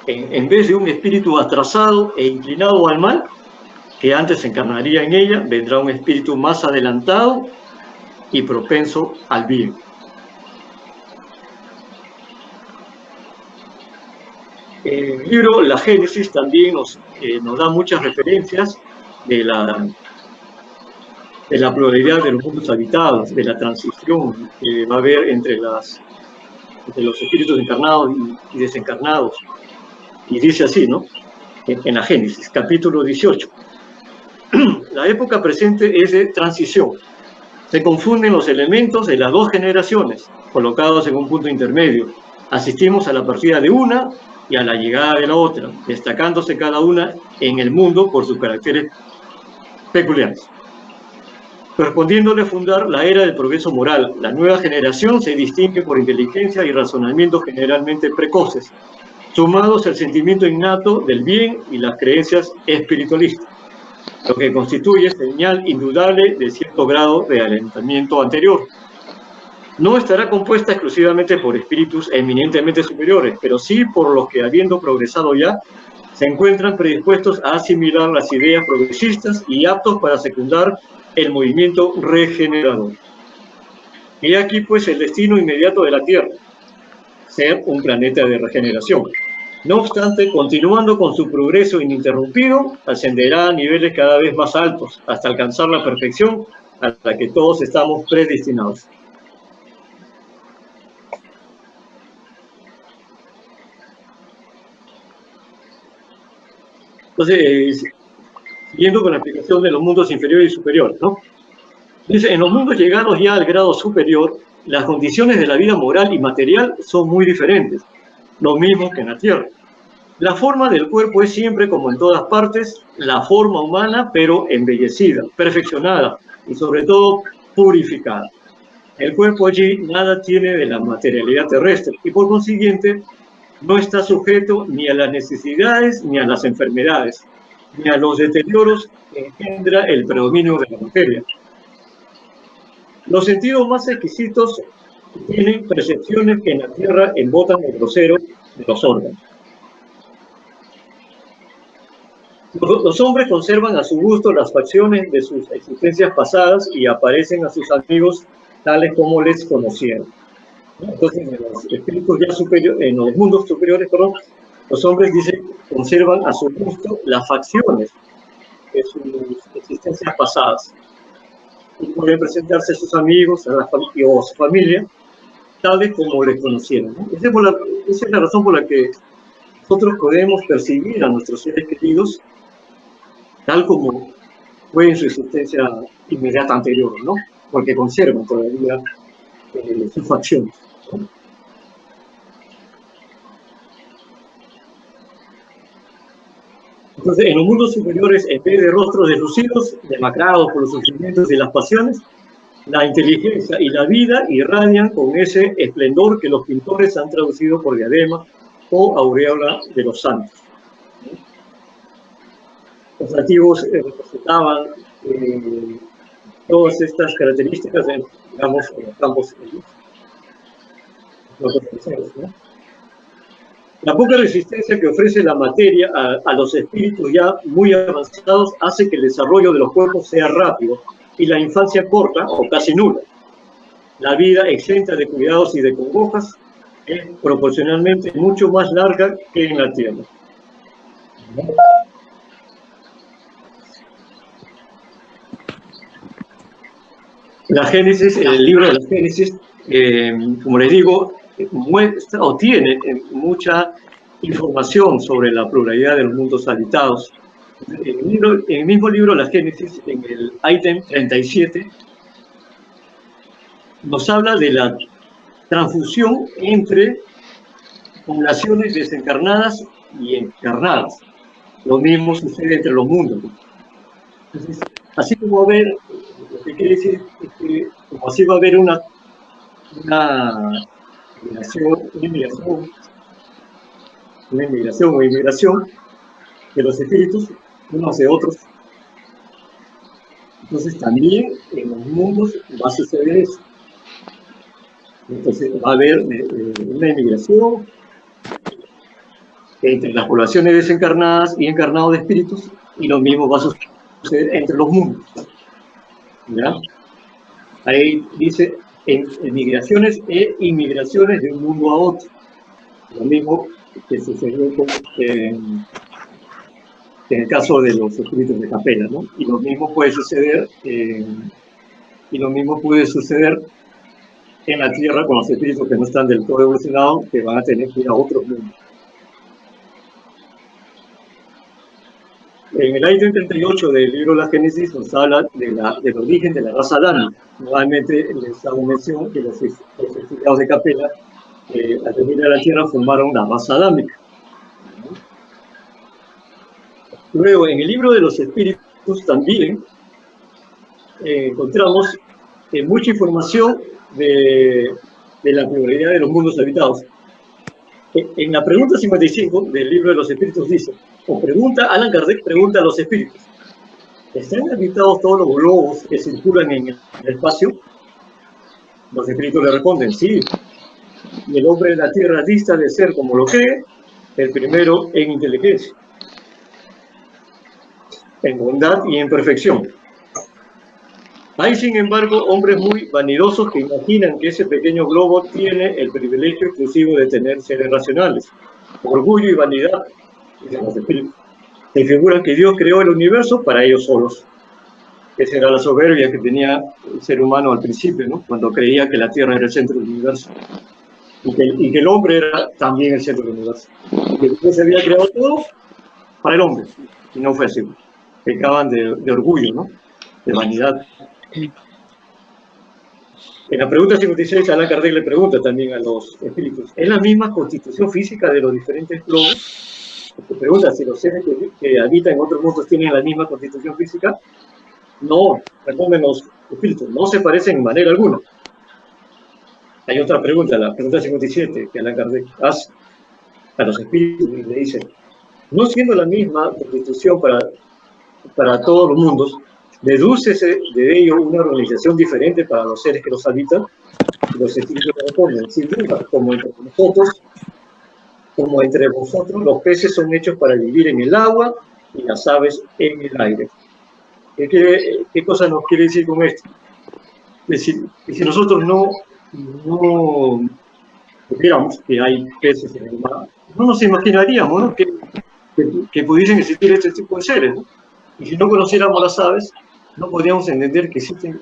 en vez de un espíritu atrasado e inclinado al mal, que antes encarnaría en ella, vendrá un espíritu más adelantado y propenso al bien. El libro La Génesis también nos da muchas referencias de la pluralidad de los mundos habitados, de la transición que va a haber entre los espíritus encarnados y desencarnados. Y dice así, ¿no? En la Génesis, capítulo 18. La época presente es de transición. Se confunden los elementos de las dos generaciones, colocados en un punto intermedio. Asistimos a la partida de una y a la llegada de la otra, destacándose cada una en el mundo por sus caracteres peculiares. Correspondiéndole fundar la era del progreso moral, la nueva generación se distingue por inteligencia y razonamientos generalmente precoces, sumados al sentimiento innato del bien y las creencias espiritualistas, lo que constituye señal indudable de cierto grado de alentamiento anterior. No estará compuesta exclusivamente por espíritus eminentemente superiores, pero sí por los que, habiendo progresado ya, se encuentran predispuestos a asimilar las ideas progresistas y aptos para secundar el movimiento regenerador. Y aquí, pues, el destino inmediato de la Tierra, ser un planeta de regeneración. No obstante, continuando con su progreso ininterrumpido, ascenderá a niveles cada vez más altos, hasta alcanzar la perfección a la que todos estamos predestinados. Entonces, siguiendo con la explicación de los mundos inferiores y superiores, ¿no? Dice, en los mundos llegados ya al grado superior, las condiciones de la vida moral y material son muy diferentes, lo mismo que en la Tierra. La forma del cuerpo es siempre, como en todas partes, la forma humana, pero embellecida, perfeccionada y sobre todo purificada. El cuerpo allí nada tiene de la materialidad terrestre y por consiguiente no está sujeto ni a las necesidades ni a las enfermedades, ni a los deterioros que engendra el predominio de la materia. Los sentidos más exquisitos tienen percepciones que en la Tierra embotan el grosero de los órganos. Los hombres conservan a su gusto las facciones de sus existencias pasadas y aparecen a sus amigos tales como les conocieron. Entonces, en los espíritus ya superiores, en los mundos superiores, perdón, los hombres, dicen, conservan a su gusto las facciones de sus existencias pasadas y pueden presentarse a sus amigos o a su familia, tales como les conocieron, ¿no? Esa es la razón por la que nosotros podemos percibir a nuestros seres queridos tal como fue en su existencia inmediata anterior, ¿no? Porque conservan todavía sus facciones, ¿no? Entonces, en los mundos superiores, en vez de rostros deslucidos, demacrados por los sufrimientos y las pasiones, la inteligencia y la vida irradian con ese esplendor que los pintores han traducido por diadema o aureola de los santos. Los antiguos representaban todas estas características, digamos, en los campos elíseos, ¿no? La poca resistencia que ofrece la materia a los espíritus ya muy avanzados hace que el desarrollo de los cuerpos sea rápido y la infancia corta o casi nula. La vida exenta de cuidados y de congojas es proporcionalmente mucho más larga que en la Tierra. La Génesis, el libro de la Génesis, como les digo, muestra o tiene mucha información sobre la pluralidad de los mundos habitados. En el mismo libro, la Génesis, en el ítem 37, nos habla de la transfusión entre poblaciones desencarnadas y encarnadas. Lo mismo sucede entre los mundos. Entonces, así como va a haber, lo que quiere decir es que como así va a haber una inmigración de los espíritus unos de otros. Entonces también en los mundos va a suceder eso. Entonces va a haber una inmigración entre las poblaciones desencarnadas y encarnados de espíritus, y lo mismo va a suceder entre los mundos. ¿Ya? Ahí dice migraciones e inmigraciones de un mundo a otro. Lo mismo que sucedió en el caso de los espíritus de Capella, ¿no? Y lo mismo puede suceder en la Tierra con los espíritus que no están del todo evolucionados, que van a tener que ir a otros mundos. En el ítem 38 del libro de la Génesis nos habla del origen de la raza adámica. Nuevamente les hago mención que los exiliados de Capella, al venir a la Tierra, formaron la raza adámica. Luego, en el libro de los espíritus también encontramos mucha información de la pluralidad de los mundos habitados. En la pregunta 55 del libro de los espíritus dice, Allan Kardec pregunta a los espíritus, ¿están habitados todos los globos que circulan en el espacio? Los espíritus le responden, sí. Y el hombre de la Tierra dista de ser como lo que es, el primero en inteligencia, en bondad y en perfección. Hay, sin embargo, hombres muy vanidosos que imaginan que ese pequeño globo tiene el privilegio exclusivo de tener seres racionales. Orgullo y vanidad, dicen los espíritus, se figuran que Dios creó el universo para ellos solos. Esa era la soberbia que tenía el ser humano al principio, ¿no? Cuando creía que la Tierra era el centro del universo. Y que el hombre era también el centro del universo. Y que Dios se había creado todo para el hombre. Y no fue así. Pecaban de orgullo, ¿no? De vanidad. En la pregunta 56, Allan Kardec le pregunta también a los espíritus, ¿es la misma constitución física de los diferentes globos? Se pregunta si los seres que habitan en otros mundos tienen la misma constitución física. No, responden los espíritus, no se parecen en manera alguna. Hay otra pregunta, la pregunta 57, que Allan Kardec hace a los espíritus y le dice, no siendo la misma constitución para todos los mundos, ¿dedúcese de ello una organización diferente para los seres que los habitan? Los espíritus responden, sin duda, como entre vosotros, los peces son hechos para vivir en el agua y las aves en el aire. ¿Qué cosa nos quiere decir con esto? Es decir, si nosotros no supiéramos que hay peces en el mar, no nos imaginaríamos, ¿no? que pudiesen existir este tipo de seres, ¿no? Y si no conociéramos las aves, no podríamos entender que existen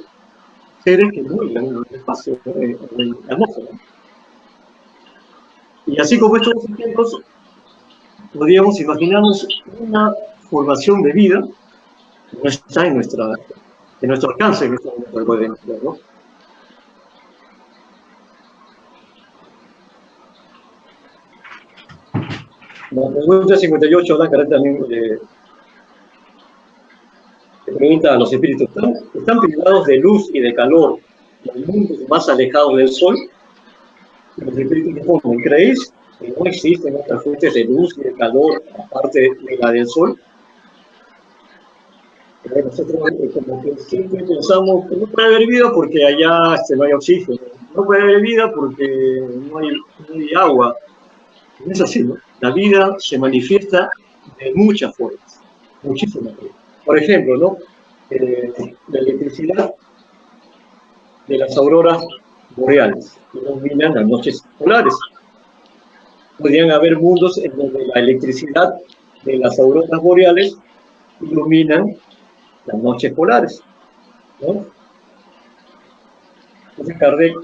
seres que vuelan en el espacio, en la atmósfera. Y así como estos ejemplos, podríamos imaginarnos una formación de vida que no está en nuestro alcance en este momento, podemos ver, ¿no? La pregunta 58 habla también pregunta a los espíritus, ¿están privados de luz y de calor los mundos más alejados del sol? Los espíritus responden, ¿creéis que no existen otras fuentes de luz y de calor aparte de la del sol? Pero nosotros como que siempre pensamos que no puede haber vida porque allá no hay oxígeno, no puede haber vida porque no hay agua. No es así, ¿no? La vida se manifiesta de muchas formas, muchísimas formas. Por ejemplo, ¿no? La electricidad de las auroras boreales que iluminan las noches polares. Podrían haber mundos en donde la electricidad de las auroras boreales iluminan las noches polares, ¿no? Entonces Kardec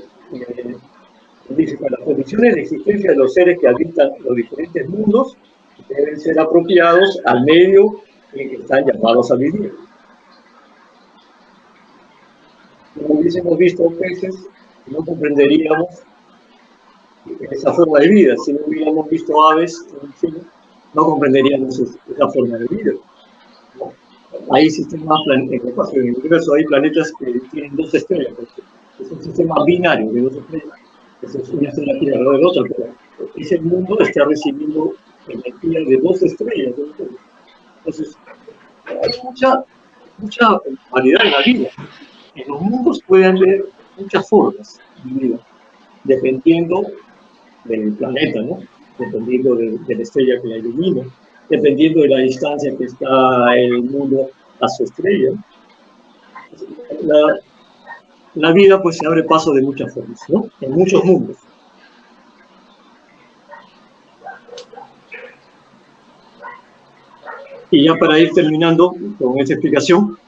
dice que las condiciones de existencia de los seres que habitan los diferentes mundos deben ser apropiados al medio en que están llamados a vivir. Si no hubiésemos visto peces, no comprenderíamos esa forma de vida. Si no hubiéramos visto aves, no comprenderíamos esa forma de vida. ¿No? Hay sistemas en el espacio, en el universo hay planetas que tienen dos estrellas. Es un sistema binario de dos estrellas. Es una estrella aquí alrededor de otra, pero ese mundo está recibiendo energía de dos estrellas. Entonces, hay mucha variedad en la vida. En los mundos pueden haber muchas formas de vida, dependiendo del planeta, ¿no? Dependiendo de la estrella que la ilumina, dependiendo de la distancia que está el mundo a su estrella. La vida pues se abre paso de muchas formas, ¿no? En muchos mundos. Y ya para ir terminando con esta explicación,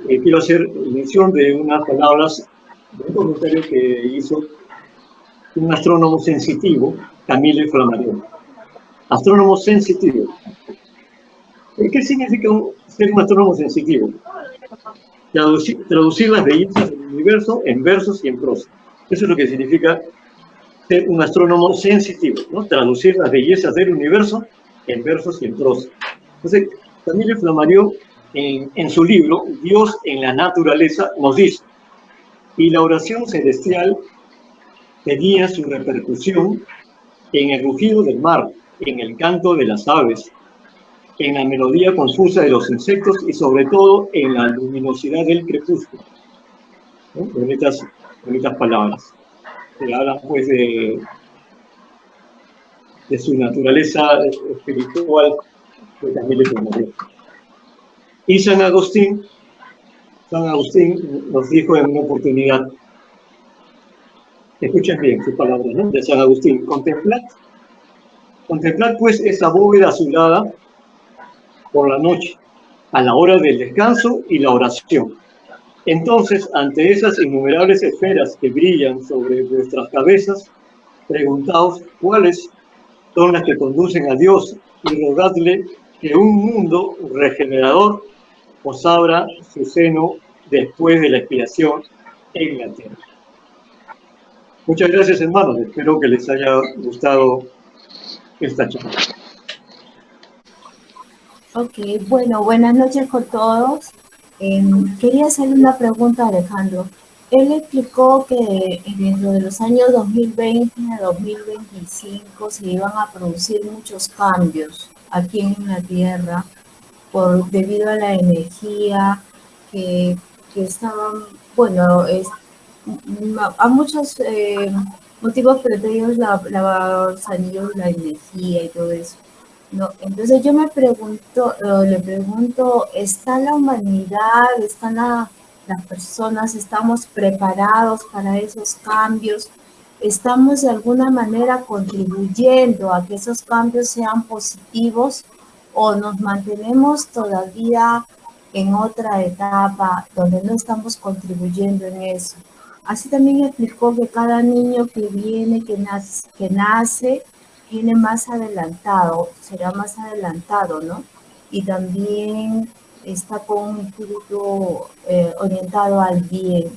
quiero hacer mención de unas palabras de un comentario que hizo un astrónomo sensitivo, Camille Flammarion. Astrónomo sensitivo. ¿Qué significa ser un astrónomo sensitivo? Traducir las bellezas del universo en versos y en prosa. Eso es lo que significa ser un astrónomo sensitivo, ¿no? Traducir las bellezas del universo en versos y en prosa. Entonces, Camille Flammarion, en su libro Dios en la naturaleza, nos dice, y la oración celestial tenía su repercusión en el rugido del mar, en el canto de las aves, en la melodía confusa de los insectos y sobre todo en la luminosidad del crepúsculo. ¿No? Bonitas palabras. Se hablan pues de su naturaleza espiritual que también le promovió. Y San Agustín nos dijo en una oportunidad, escuchen bien sus palabras, ¿no? De San Agustín, contemplad pues esa bóveda azulada por la noche, a la hora del descanso y la oración. Entonces, ante esas innumerables esferas que brillan sobre vuestras cabezas, preguntaos cuáles son las que conducen a Dios y rogadle que un mundo regenerador os abra su seno después de la expiación en la tierra. Muchas gracias, hermanos. Espero que les haya gustado esta charla. Ok, bueno, buenas noches con todos. Quería hacerle una pregunta a Alejandro. Él explicó que dentro de los años 2020 a 2025 se iban a producir muchos cambios aquí en la Tierra debido a la energía que estaban, bueno, a muchos motivos, pero entre ellos los anillos, la energía y todo eso. No, entonces yo le pregunto, ¿está la humanidad, está las personas estamos preparados para esos cambios, estamos de alguna manera contribuyendo a que esos cambios sean positivos o nos mantenemos todavía en otra etapa donde no estamos contribuyendo en eso. Así también explicó que cada niño que viene, que nace, viene más adelantado, será más adelantado, ¿no? Y también está con un espíritu orientado al bien.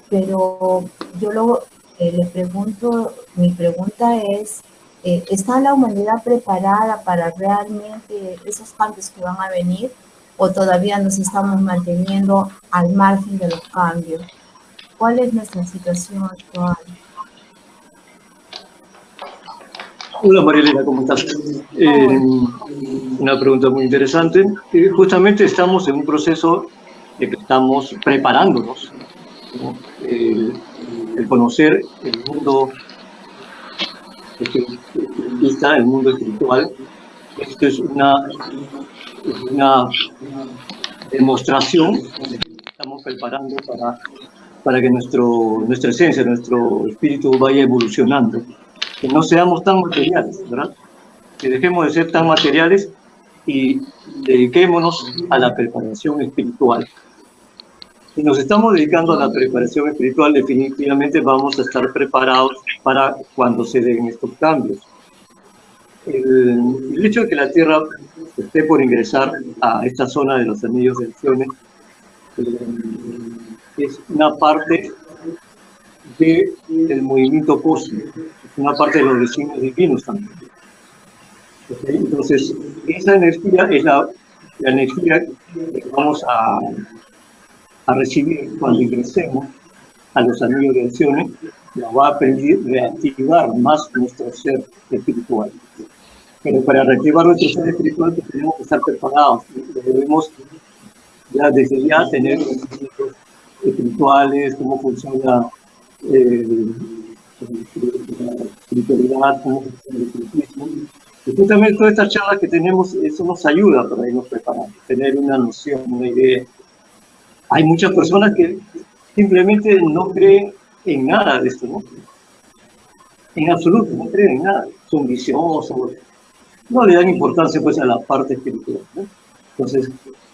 Pero yo le pregunto, mi pregunta es, ¿está la humanidad preparada para realmente esos cambios que van a venir o todavía nos estamos manteniendo al margen de los cambios? ¿Cuál es nuestra situación actual? Hola Marielena, ¿cómo estás? Una pregunta muy interesante. Justamente estamos en un proceso de que estamos preparándonos, ¿no? El conocer el mundo espiritista, el mundo espiritual. Esto es una demostración de que estamos preparando para que nuestra esencia, nuestro espíritu vaya evolucionando. Que no seamos tan materiales, ¿verdad? Que dejemos de ser tan materiales y dediquémonos a la preparación espiritual. Si nos estamos dedicando a la preparación espiritual, definitivamente vamos a estar preparados para cuando se den estos cambios. El hecho de que la Tierra esté por ingresar a esta zona de los anillos del Siones es una parte del movimiento cósmico, es una parte de los designios divinos también. ¿Okay? Entonces, esa energía es la energía que vamos a recibir cuando ingresemos a los anillos de acciones, nos va a permitir reactivar más nuestro ser espiritual. Pero para reactivar nuestro ser espiritual tenemos que estar preparados, debemos ya desde ya tener conocimientos espirituales, cómo funciona la espiritualidad, cómo funciona el espiritismo. Y justamente todas estas charlas que tenemos, eso nos ayuda para irnos preparando, tener una noción, una idea. Hay muchas personas que simplemente no creen en nada de esto, ¿no? En absoluto, no creen en nada. Son viciosos, no le dan importancia pues a la parte espiritual, ¿no? Entonces,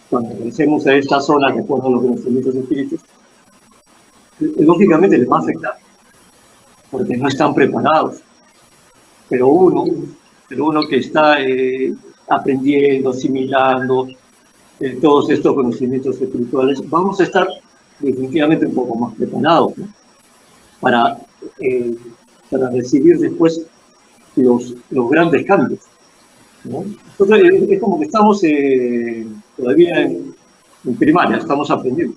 cuando regresemos a esta zona que forman los conocimientos espíritus, lógicamente les va a afectar, porque no están preparados. Pero uno que está aprendiendo, asimilando todos estos conocimientos espirituales, vamos a estar definitivamente un poco más preparados, ¿no? para recibir después los grandes cambios, ¿no? Entonces, es como que estamos todavía en primaria, estamos aprendiendo,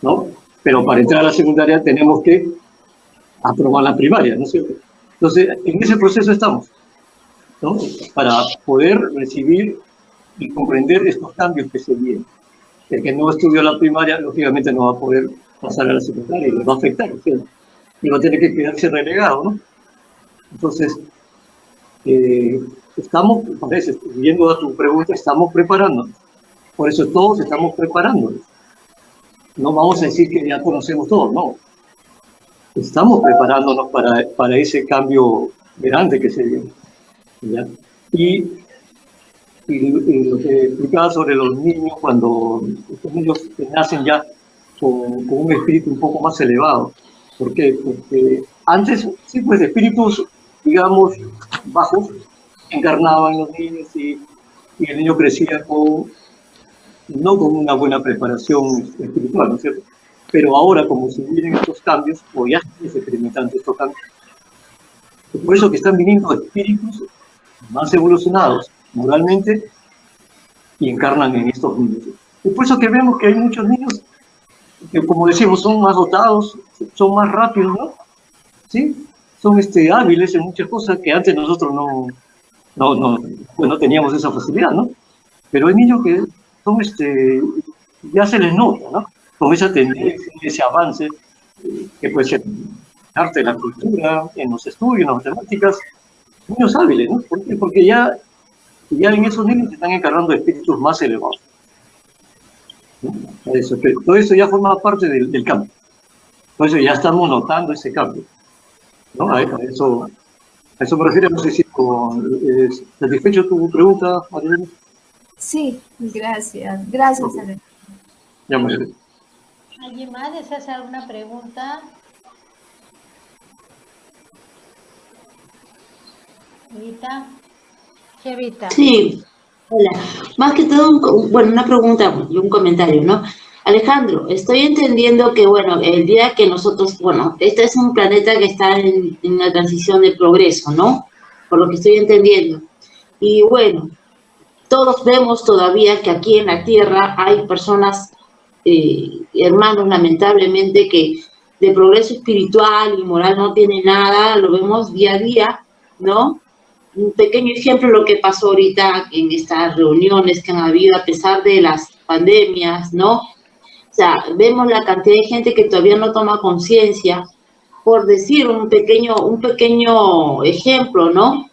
¿no? Pero para entrar a la secundaria tenemos que aprobar la primaria, ¿no es cierto? Entonces, en ese proceso estamos, ¿no? Para poder recibir y comprender estos cambios que se vienen. El que no estudió la primaria, lógicamente no va a poder pasar a la secundaria y le va a afectar, ¿sí? Y va a tener que quedarse relegado, ¿no? Entonces, estamos, parece, viendo a tu pregunta, estamos preparándonos. Por eso todos estamos preparándonos. No vamos a decir que ya conocemos todo, no. Estamos preparándonos para ese cambio grande que se viene, ¿ya? Y lo que explicaba sobre los niños, cuando estos niños nacen ya con un espíritu un poco más elevado. ¿Por qué? Porque antes, sí, pues espíritus, digamos, bajos, encarnaban los niños y el niño crecía no con una buena preparación espiritual, ¿no es cierto? Pero ahora, como se vienen estos cambios, o ya se están experimentando estos cambios, es por eso que están viniendo espíritus más evolucionados moralmente y encarnan en estos niños. Es por eso que vemos que hay muchos niños que, como decimos, son más dotados, son más rápidos, ¿no? ¿Sí? Son hábiles en muchas cosas que antes nosotros no teníamos esa facilidad, ¿no? Pero hay niños que son, ya se les nota, ¿no? Con esa tendencia, ese avance, que puede ser en el arte, la cultura, en los estudios, en las matemáticas, niños hábiles, ¿no? ¿Por qué? Porque ya en esos niños se están encargando de espíritus más elevados. ¿no? Eso, pero todo eso ya forma parte del cambio. Por eso ya estamos notando ese cambio, ¿no? A eso me refiero. No sé si satisfecho tu pregunta, Marilena. Sí, gracias. Gracias, Okay. Alejandro. Ya, Marilena. ¿Alguien más desea hacer alguna pregunta? Evita. Evita. Sí, hola. Más que todo, bueno, una pregunta y un comentario, ¿no? Alejandro, estoy entendiendo que, bueno, el día que nosotros, bueno, este es un planeta que está en una transición de progreso, ¿no? Por lo que estoy entendiendo. Y bueno, todos vemos todavía que aquí en la Tierra hay personas, hermanos, lamentablemente, que de progreso espiritual y moral no tienen nada, lo vemos día a día, ¿no? Un pequeño ejemplo de lo que pasó ahorita en estas reuniones que han habido a pesar de las pandemias, ¿no? O sea, vemos la cantidad de gente que todavía no toma conciencia, por decir un pequeño ejemplo, ¿no?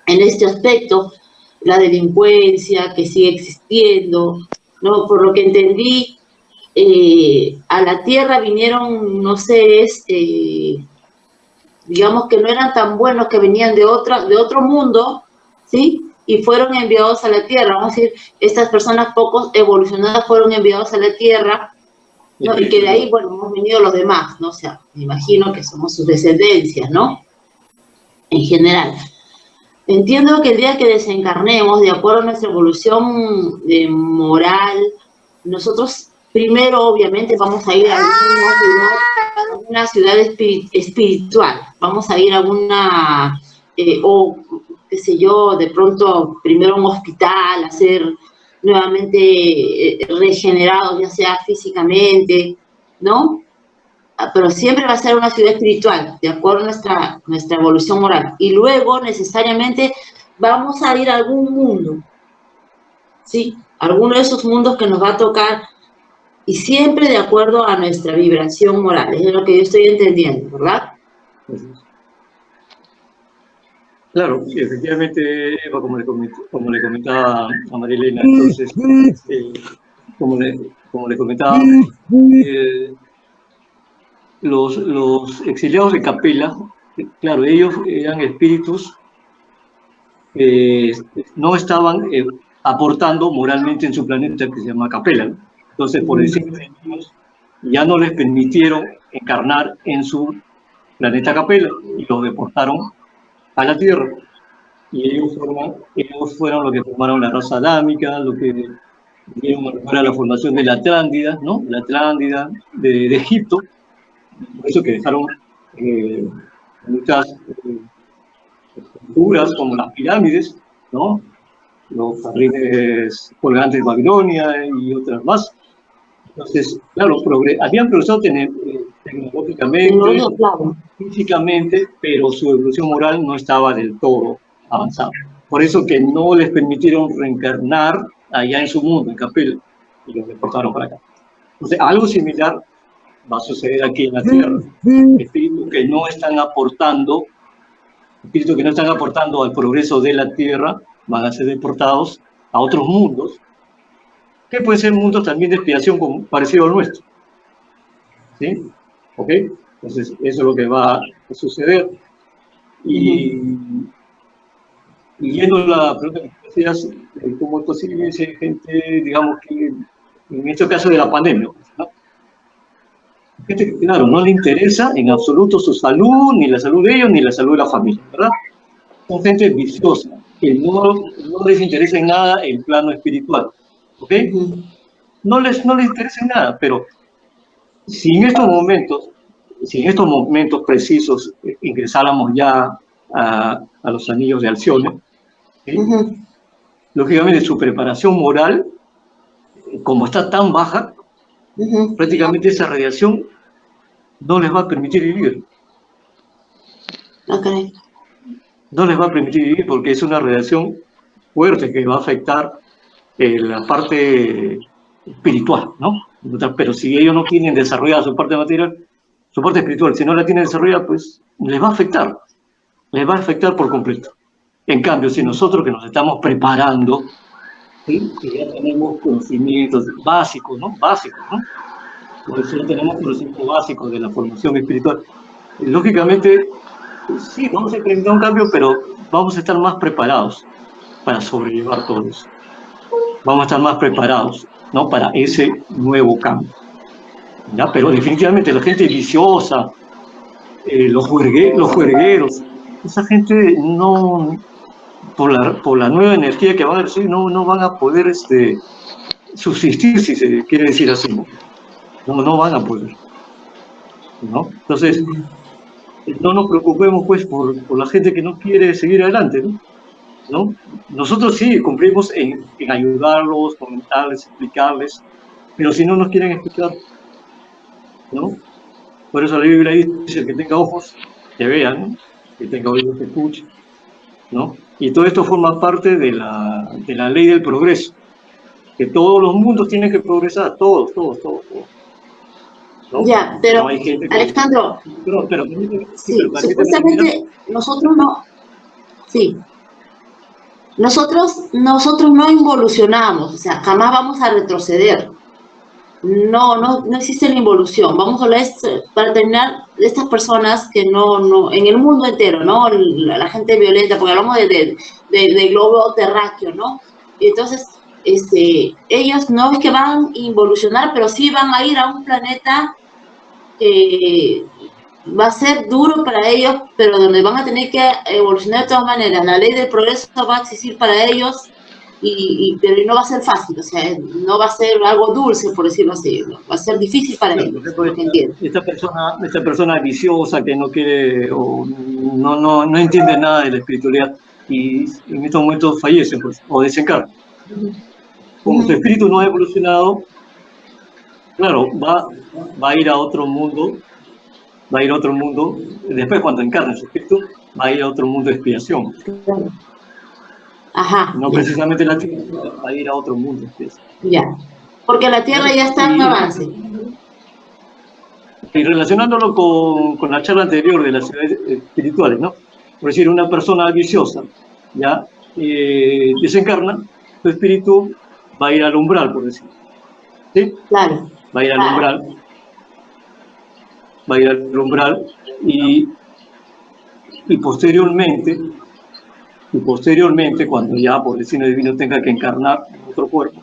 En este aspecto, la delincuencia que sigue existiendo, ¿no? Por lo que entendí, a la Tierra vinieron, no sé, digamos que no eran tan buenos, que venían de otro mundo, ¿sí? Y fueron enviados a la Tierra. Vamos a decir, estas personas pocos evolucionadas fueron enviados a la Tierra, ¿no? Y que de ahí, bueno, hemos venido los demás, ¿no? O sea, me imagino que somos sus descendencias, ¿no? En general. Entiendo que el día que desencarnemos, de acuerdo a nuestra evolución moral, nosotros primero, obviamente, vamos a ir a alguna ciudad espiritual. Vamos a ir a una, o qué sé yo, de pronto primero a un hospital, a ser nuevamente regenerados, ya sea físicamente, ¿no? Pero siempre va a ser una ciudad espiritual, de acuerdo a nuestra evolución moral. Y luego, necesariamente, vamos a ir a algún mundo, ¿sí? Alguno de esos mundos que nos va a tocar, y siempre de acuerdo a nuestra vibración moral. Es lo que yo estoy entendiendo, ¿verdad? Claro, sí, efectivamente, Eva, como le comentaba a Marilena, entonces, como le comentaba, los exiliados de Capela, claro, ellos eran espíritus que no estaban aportando moralmente en su planeta, que se llama Capela, ¿no? Entonces, por decirlo de ellos, ya no les permitieron encarnar en su planeta Capela y los deportaron a la Tierra. Y ellos fueron los que formaron la raza adámica, los que dieron a la formación de la Atlántida, ¿no? La Atlántida de Egipto. Por eso que dejaron muchas estructuras como las pirámides, ¿no? Los jardines colgantes de Babilonia y otras más. Entonces, claro, habían progresado tecnológicamente, Claro. físicamente, pero su evolución moral no estaba del todo avanzada. Por eso que no les permitieron reencarnar allá en su mundo, en Capella, y los deportaron para acá. Entonces, algo similar va a suceder aquí en la Tierra. Espíritus que no están aportando al progreso de la Tierra van a ser deportados a otros mundos, que pueden ser mundos también de expiación parecido al nuestro. ¿Sí? ¿Ok? Entonces, eso es lo que va a suceder. Y yendo a la pregunta que decías, ¿cómo es posible que gente, digamos que, en este caso de la pandemia, ¿no? Gente que, claro, no le interesa en absoluto su salud, ni la salud de ellos, ni la salud de la familia, ¿verdad? Son gente viciosa, que no les interesa en nada el plano espiritual, ¿ok? No les interesa en nada, pero si en estos momentos precisos ingresáramos ya a los anillos de Alcione, ¿sí? Lógicamente su preparación moral, como está tan baja, prácticamente esa radiación no les va a permitir vivir. Okay. No les va a permitir vivir porque es una radiación fuerte que va a afectar la parte espiritual, ¿no? Pero si ellos no tienen desarrollada su parte material, su parte espiritual, si no la tienen desarrollada, pues les va a afectar por completo. En cambio, si nosotros que nos estamos preparando, ¿sí? Que ya tenemos conocimientos básicos, ¿no? Básicos, ¿no? Por eso ya tenemos conocimientos básicos de la formación espiritual. Y, lógicamente, sí, vamos a experimentar un cambio, pero vamos a estar más preparados para sobrellevar todo eso. Vamos a estar más preparados, ¿no? Para ese nuevo cambio, ¿ya? Pero definitivamente la gente viciosa, los juergueros, esa gente no, por la nueva energía que van a recibir, no van a poder subsistir, si se quiere decir así, ¿no? No van a poder, ¿no? Entonces, no nos preocupemos pues por la gente que no quiere seguir adelante, ¿no? ¿No? Nosotros sí cumplimos en ayudarlos, comentarles, explicarles, pero si no nos quieren escuchar, ¿no? Por eso la Biblia dice que tenga ojos, que vean, ¿no? Que tenga oídos, que escuchen, ¿no? Y todo esto forma parte de la ley del progreso, que todos los mundos tienen que progresar, todos, ¿no? Ya, pero No hay gente que... Alejandro, Pero sí, supuestamente nosotros no, sí, nosotros no involucionamos, o sea, jamás vamos a retroceder. No existe la involución. Vamos a hablar para terminar de estas personas que no, en el mundo entero, ¿no? La gente violenta, porque hablamos de globo terráqueo, ¿no? Y entonces, ellos no es que van a involucionar, pero sí van a ir a un planeta que va a ser duro para ellos, pero donde van a tener que evolucionar de todas maneras. La ley del progreso va a existir para ellos, pero no va a ser fácil, o sea, no va a ser algo dulce, por decirlo así, ¿no? Va a ser difícil para ellos, esta persona viciosa que no quiere o no entiende nada de la espiritualidad y en estos momentos fallece pues, o desencarna. Como su espíritu no ha evolucionado, claro, va a ir a otro mundo, después cuando encarne su espíritu, va a ir a otro mundo de expiación. Ajá. No precisamente la tierra, va a ir a otro mundo de expiación. Ya, porque la tierra ya está en avance. Y relacionándolo con la charla anterior de las ciudades espirituales, ¿no? Por decir, una persona viciosa, ¿ya? Desencarna, su espíritu va a ir al umbral, por decir. ¿Sí? Claro. Va a ir al umbral y posteriormente, cuando ya por destino divino tenga que encarnar en otro cuerpo,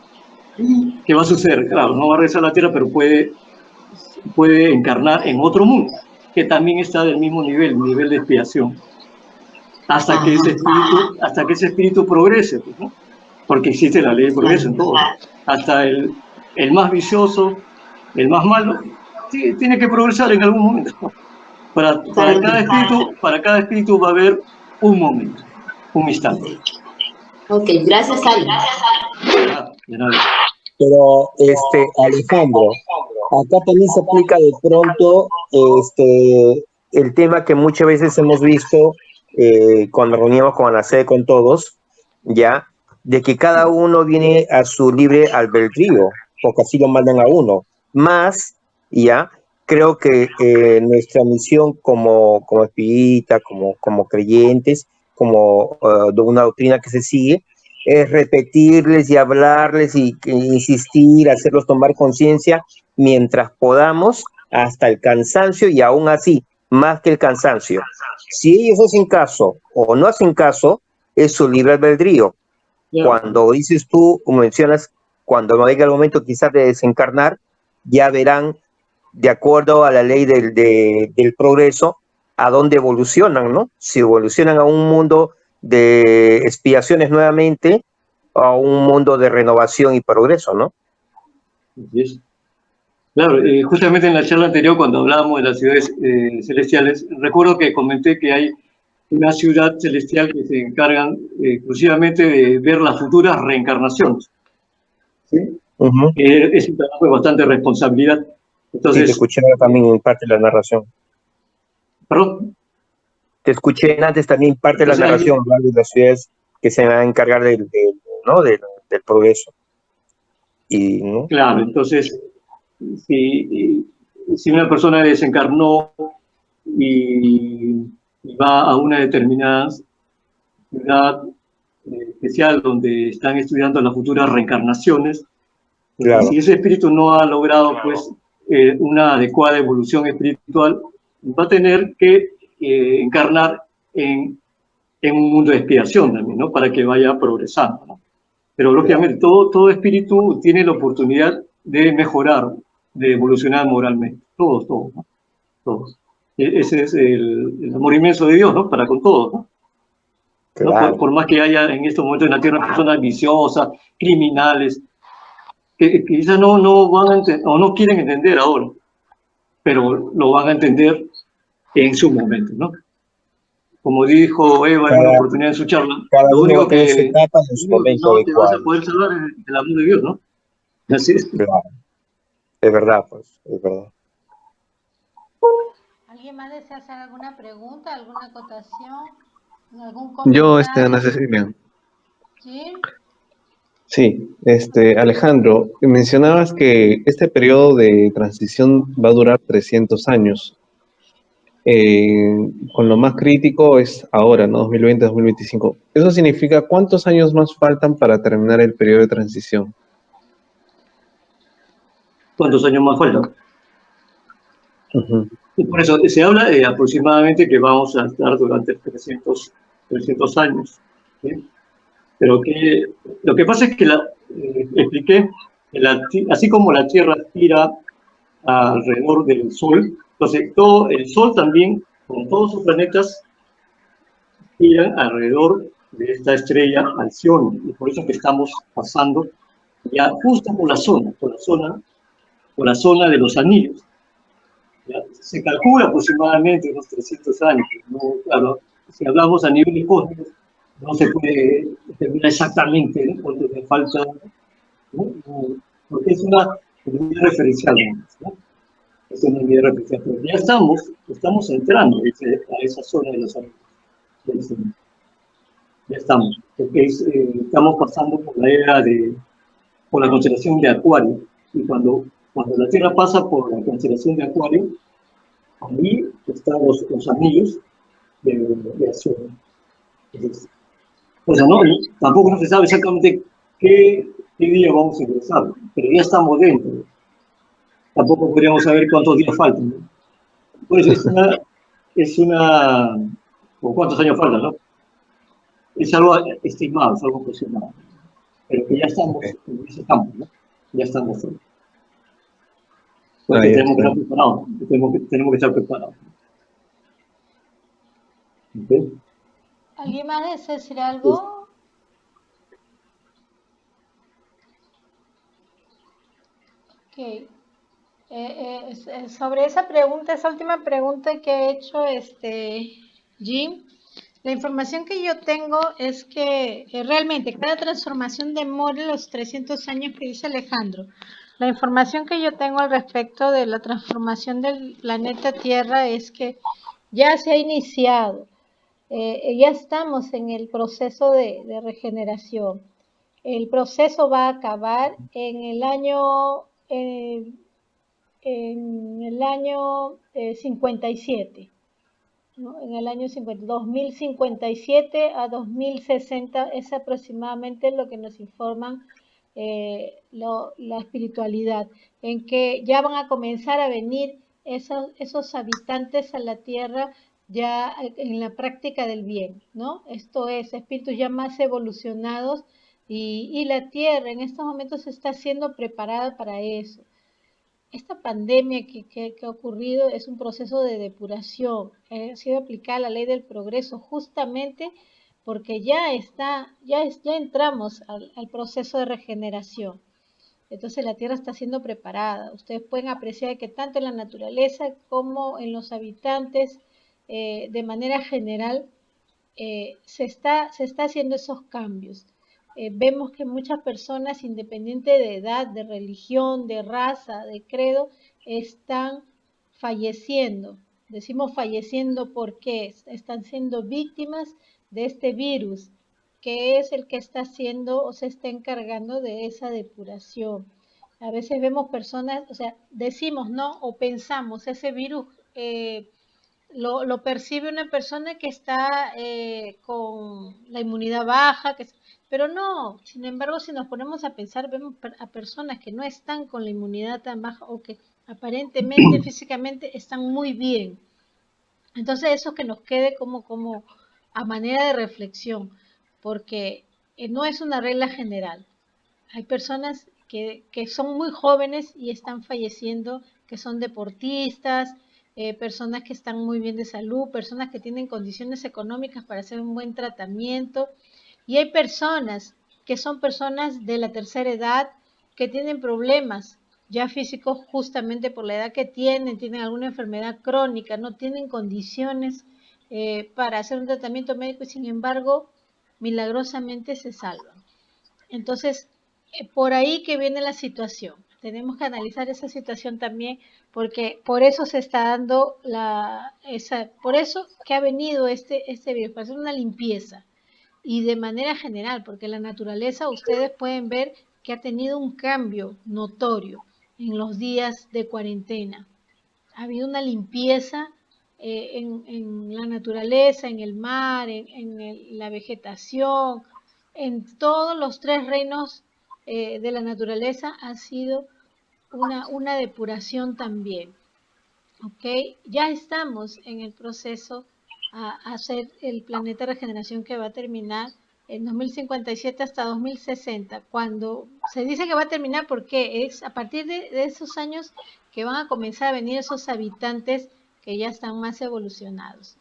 ¿qué va a suceder? Claro, no va a regresar a la tierra, pero puede encarnar en otro mundo, que también está del mismo nivel de expiación, hasta que ese espíritu progrese, pues, ¿no? Porque existe la ley de progreso en todo, ¿no? Hasta el más vicioso, el más malo, sí, tiene que progresar en algún momento. Para cada espíritu va a haber un momento, un instante. Ok, gracias, Ale. De nada. Pero, Alejandro, acá también se aplica de pronto el tema que muchas veces hemos visto cuando reunimos con la sede con todos, ya, de que cada uno viene a su libre albedrío, porque así lo mandan a uno. Más, ya, creo que nuestra misión como espírita, como creyentes, como de una doctrina que se sigue, es repetirles y hablarles y insistir, hacerlos tomar conciencia mientras podamos hasta el cansancio y aún así, más que el cansancio. Si ellos hacen caso o no hacen caso, es su libre albedrío. Yeah. Cuando dices tú, o mencionas, cuando no llega el momento quizás de desencarnar, ya verán, de acuerdo a la ley del progreso, a dónde evolucionan, ¿no? Si evolucionan a un mundo de expiaciones nuevamente, a un mundo de renovación y progreso, ¿no? Yes. Claro, justamente en la charla anterior, cuando hablábamos de las ciudades celestiales, recuerdo que comenté que hay una ciudad celestial que se encargan exclusivamente de ver las futuras reencarnaciones. ¿Sí? Es un trabajo de bastante responsabilidad. Entonces, sí, te escuché también en parte de la narración. ¿Perdón? Te escuché antes también parte de la narración, ¿no? De las ciudades que se van a encargar del progreso. Y, ¿no? Claro, entonces, si una persona desencarnó y va a una determinada ciudad especial donde están estudiando las futuras reencarnaciones. Claro. Si ese espíritu no ha logrado pues una adecuada evolución espiritual, va a tener que encarnar en un mundo de expiación también, ¿no? Para que vaya progresando, ¿no? Pero lógicamente todo espíritu tiene la oportunidad de mejorar, de evolucionar moralmente. Todos, ¿no? Todos. Ese es el amor inmenso de Dios, ¿no? Para con todos, ¿no? Claro. ¿No? Por más que haya en estos momentos en la Tierra personas viciosas, criminales, que quizás no van a entender, o no quieren entender ahora, pero lo van a entender en su momento, ¿no? Como dijo Eva en una oportunidad en su charla, Cada lo uno único tiene su que etapa en su momento no te vas a adecuado. poder salvar es el amor de Dios, ¿no? Así es. Claro. Es verdad, pues, es verdad. ¿Alguien más desea hacer alguna pregunta, alguna acotación, algún Yo, comentario? Ana Cecilia. ¿Sí? Sí, Alejandro, mencionabas que este periodo de transición va a durar 300 años. Con lo más crítico es ahora, ¿no? 2020-2025. ¿Eso significa cuántos años más faltan para terminar el periodo de transición? ¿Cuántos años más faltan? Ujú. Y por eso se habla de aproximadamente que vamos a estar durante 300 años, ¿sí? Pero lo que pasa es que expliqué que así como la Tierra gira alrededor del Sol, entonces todo el Sol también, con todos sus planetas, giran alrededor de esta estrella Alcione, y por eso que estamos pasando ya justo por la zona de los anillos. ¿Ya? Se calcula aproximadamente unos 300 años, ¿no? Claro, si hablamos a niveles cósmicos, no se puede determinar exactamente, ¿no?, cuánto le falta, ¿no? Porque es una medida referencial, ¿no? Es una medida referencial, pero ya estamos entrando a esa zona de los anillos. Ya estamos, porque estamos pasando por la era por la constelación de Acuario, y cuando la Tierra pasa por la constelación de Acuario, ahí están los anillos de Azul. O sea, tampoco no se sabe exactamente qué día vamos a ingresar, pero ya estamos dentro. Tampoco podríamos saber cuántos días faltan, ¿no? Pues o cuántos años faltan, ¿no? Es algo estimado, es algo aproximado, pero que ya estamos en ese campo, ¿no? Ya estamos. Porque tenemos que estar preparados, tenemos que estar preparados. ¿Okay? ¿Alguien más desea decir algo? Ok. Sobre esa pregunta, esa última pregunta que ha hecho Jim, la información que yo tengo es que realmente cada transformación demora los 300 años que dice Alejandro. La información que yo tengo al respecto de la transformación del planeta Tierra es que ya se ha iniciado, ya estamos en el proceso de regeneración. El proceso va a acabar en el año 57, ¿no? En el año 2057 a 2060 es aproximadamente lo que nos informan la espiritualidad, en que ya van a comenzar a venir esos habitantes a la tierra ya en la práctica del bien, ¿no? Esto es, espíritus ya más evolucionados y la tierra en estos momentos está siendo preparada para eso. Esta pandemia que ha ocurrido es un proceso de depuración. Ha sido aplicada la ley del progreso justamente porque ya entramos al proceso de regeneración. Entonces la tierra está siendo preparada. Ustedes pueden apreciar que tanto en la naturaleza como en los habitantes, de manera general, se está haciendo esos cambios. Vemos que muchas personas, independiente de edad, de religión, de raza, de credo, están falleciendo. Decimos falleciendo porque están siendo víctimas de este virus, que es el que está haciendo o se está encargando de esa depuración. A veces vemos personas, o sea, decimos, ¿no? O pensamos, ese virus lo percibe una persona que está con la inmunidad baja, pero no, sin embargo, si nos ponemos a pensar, vemos a personas que no están con la inmunidad tan baja o que aparentemente físicamente están muy bien. Entonces eso que nos quede como a manera de reflexión, porque no es una regla general. Hay personas que son muy jóvenes y están falleciendo, que son deportistas, personas que están muy bien de salud, personas que tienen condiciones económicas para hacer un buen tratamiento. Y hay personas que son personas de la tercera edad que tienen problemas ya físicos justamente por la edad que tienen alguna enfermedad crónica, no tienen condiciones para hacer un tratamiento médico y sin embargo milagrosamente se salvan. Entonces, por ahí que viene la situación. Tenemos que analizar esa situación también, porque por eso se está dando por eso que ha venido este virus, para hacer una limpieza y de manera general, porque la naturaleza ustedes pueden ver que ha tenido un cambio notorio en los días de cuarentena. Ha habido una limpieza en la naturaleza, en el mar, la vegetación, en todos los tres reinos de la naturaleza ha sido una depuración también. ¿Ok? Ya estamos en el proceso a hacer el planeta regeneración que va a terminar en 2057 hasta 2060. Cuando se dice que va a terminar, porque es a partir de esos años que van a comenzar a venir esos habitantes que ya están más evolucionados,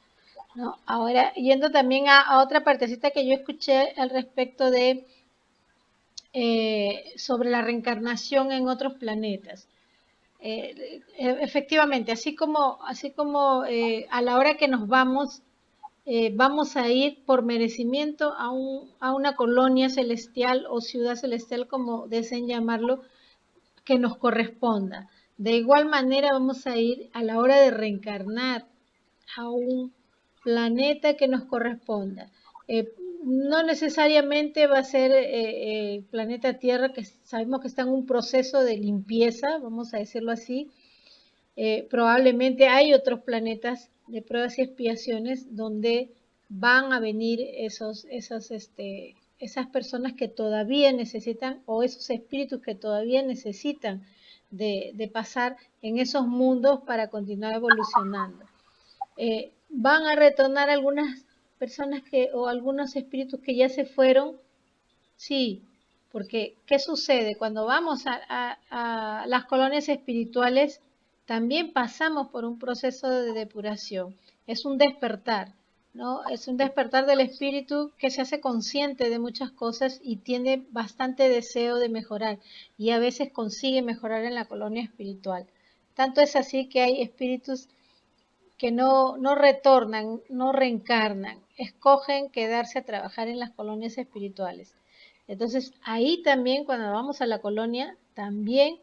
¿no? Ahora, yendo también a otra partecita que yo escuché al respecto de sobre la reencarnación en otros planetas. Efectivamente, así como a la hora que nos vamos, vamos a ir por merecimiento a una colonia celestial o ciudad celestial, como deseen llamarlo, que nos corresponda. De igual manera vamos a ir a la hora de reencarnar a un planeta que nos corresponda. No necesariamente va a ser planeta Tierra, que sabemos que está en un proceso de limpieza, vamos a decirlo así. Probablemente hay otros planetas de pruebas y expiaciones donde van a venir esas personas que todavía necesitan, o esos espíritus que todavía necesitan de pasar en esos mundos para continuar evolucionando. Van a retornar algunas personas o algunos espíritus que ya se fueron, sí, porque ¿qué sucede? Cuando vamos a las colonias espirituales, también pasamos por un proceso de depuración. Es un despertar, ¿no? Es un despertar del espíritu que se hace consciente de muchas cosas y tiene bastante deseo de mejorar y a veces consigue mejorar en la colonia espiritual. Tanto es así que hay espíritus que no retornan, no reencarnan, escogen quedarse a trabajar en las colonias espirituales. Entonces, ahí también cuando vamos a la colonia, también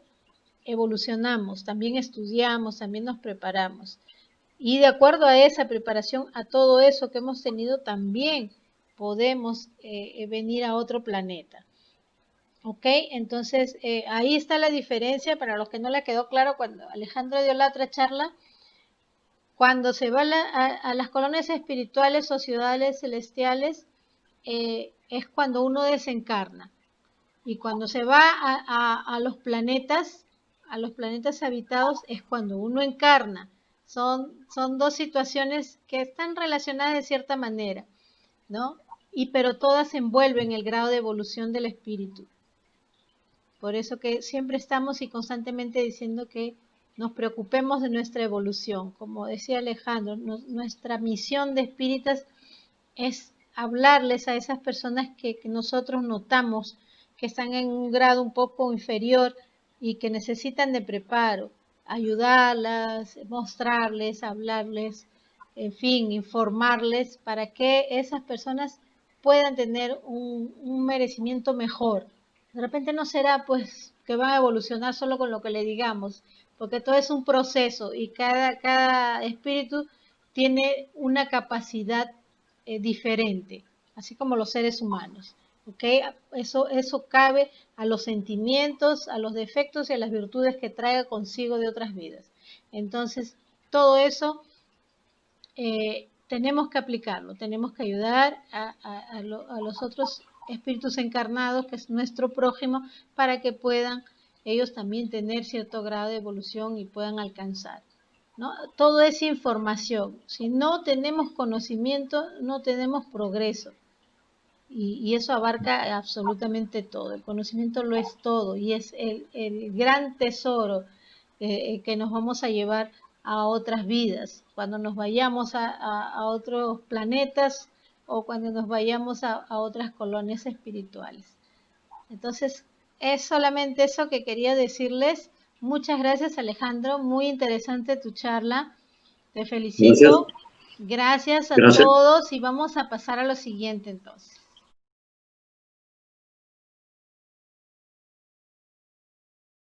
evolucionamos, también estudiamos, también nos preparamos. Y de acuerdo a esa preparación, a todo eso que hemos tenido, también podemos venir a otro planeta. ¿Ok? Entonces, ahí está la diferencia. Para los que no le quedó claro, cuando Alejandro dio la otra charla, cuando se va a las colonias espirituales o ciudades celestiales, es cuando uno desencarna. Y cuando se va a los planetas habitados, es cuando uno encarna. Son dos situaciones que están relacionadas de cierta manera, ¿no? Pero todas envuelven el grado de evolución del espíritu. Por eso que siempre estamos y constantemente diciendo que nos preocupemos de nuestra evolución. Como decía Alejandro, nuestra misión de espíritas es hablarles a esas personas que nosotros notamos que están en un grado un poco inferior y que necesitan de preparo, ayudarlas, mostrarles, hablarles, en fin, informarles para que esas personas puedan tener un merecimiento mejor. De repente no será pues que van a evolucionar solo con lo que le digamos, porque todo es un proceso y cada espíritu tiene una capacidad diferente, así como los seres humanos. ¿Okay? Eso cabe a los sentimientos, a los defectos y a las virtudes que traiga consigo de otras vidas. Entonces, todo eso tenemos que aplicarlo, tenemos que ayudar a los otros espíritus encarnados, que es nuestro prójimo, para que puedan ellos también tener cierto grado de evolución y puedan alcanzar, ¿no? Todo es información. Si no tenemos conocimiento, no tenemos progreso. Y eso abarca absolutamente todo. El conocimiento lo es todo y es el gran tesoro que nos vamos a llevar a otras vidas, cuando nos vayamos a otros planetas o cuando nos vayamos a otras colonias espirituales. Entonces, es solamente eso que quería decirles. Muchas gracias, Alejandro. Muy interesante tu charla. Te felicito. Gracias a todos y vamos a pasar a lo siguiente entonces.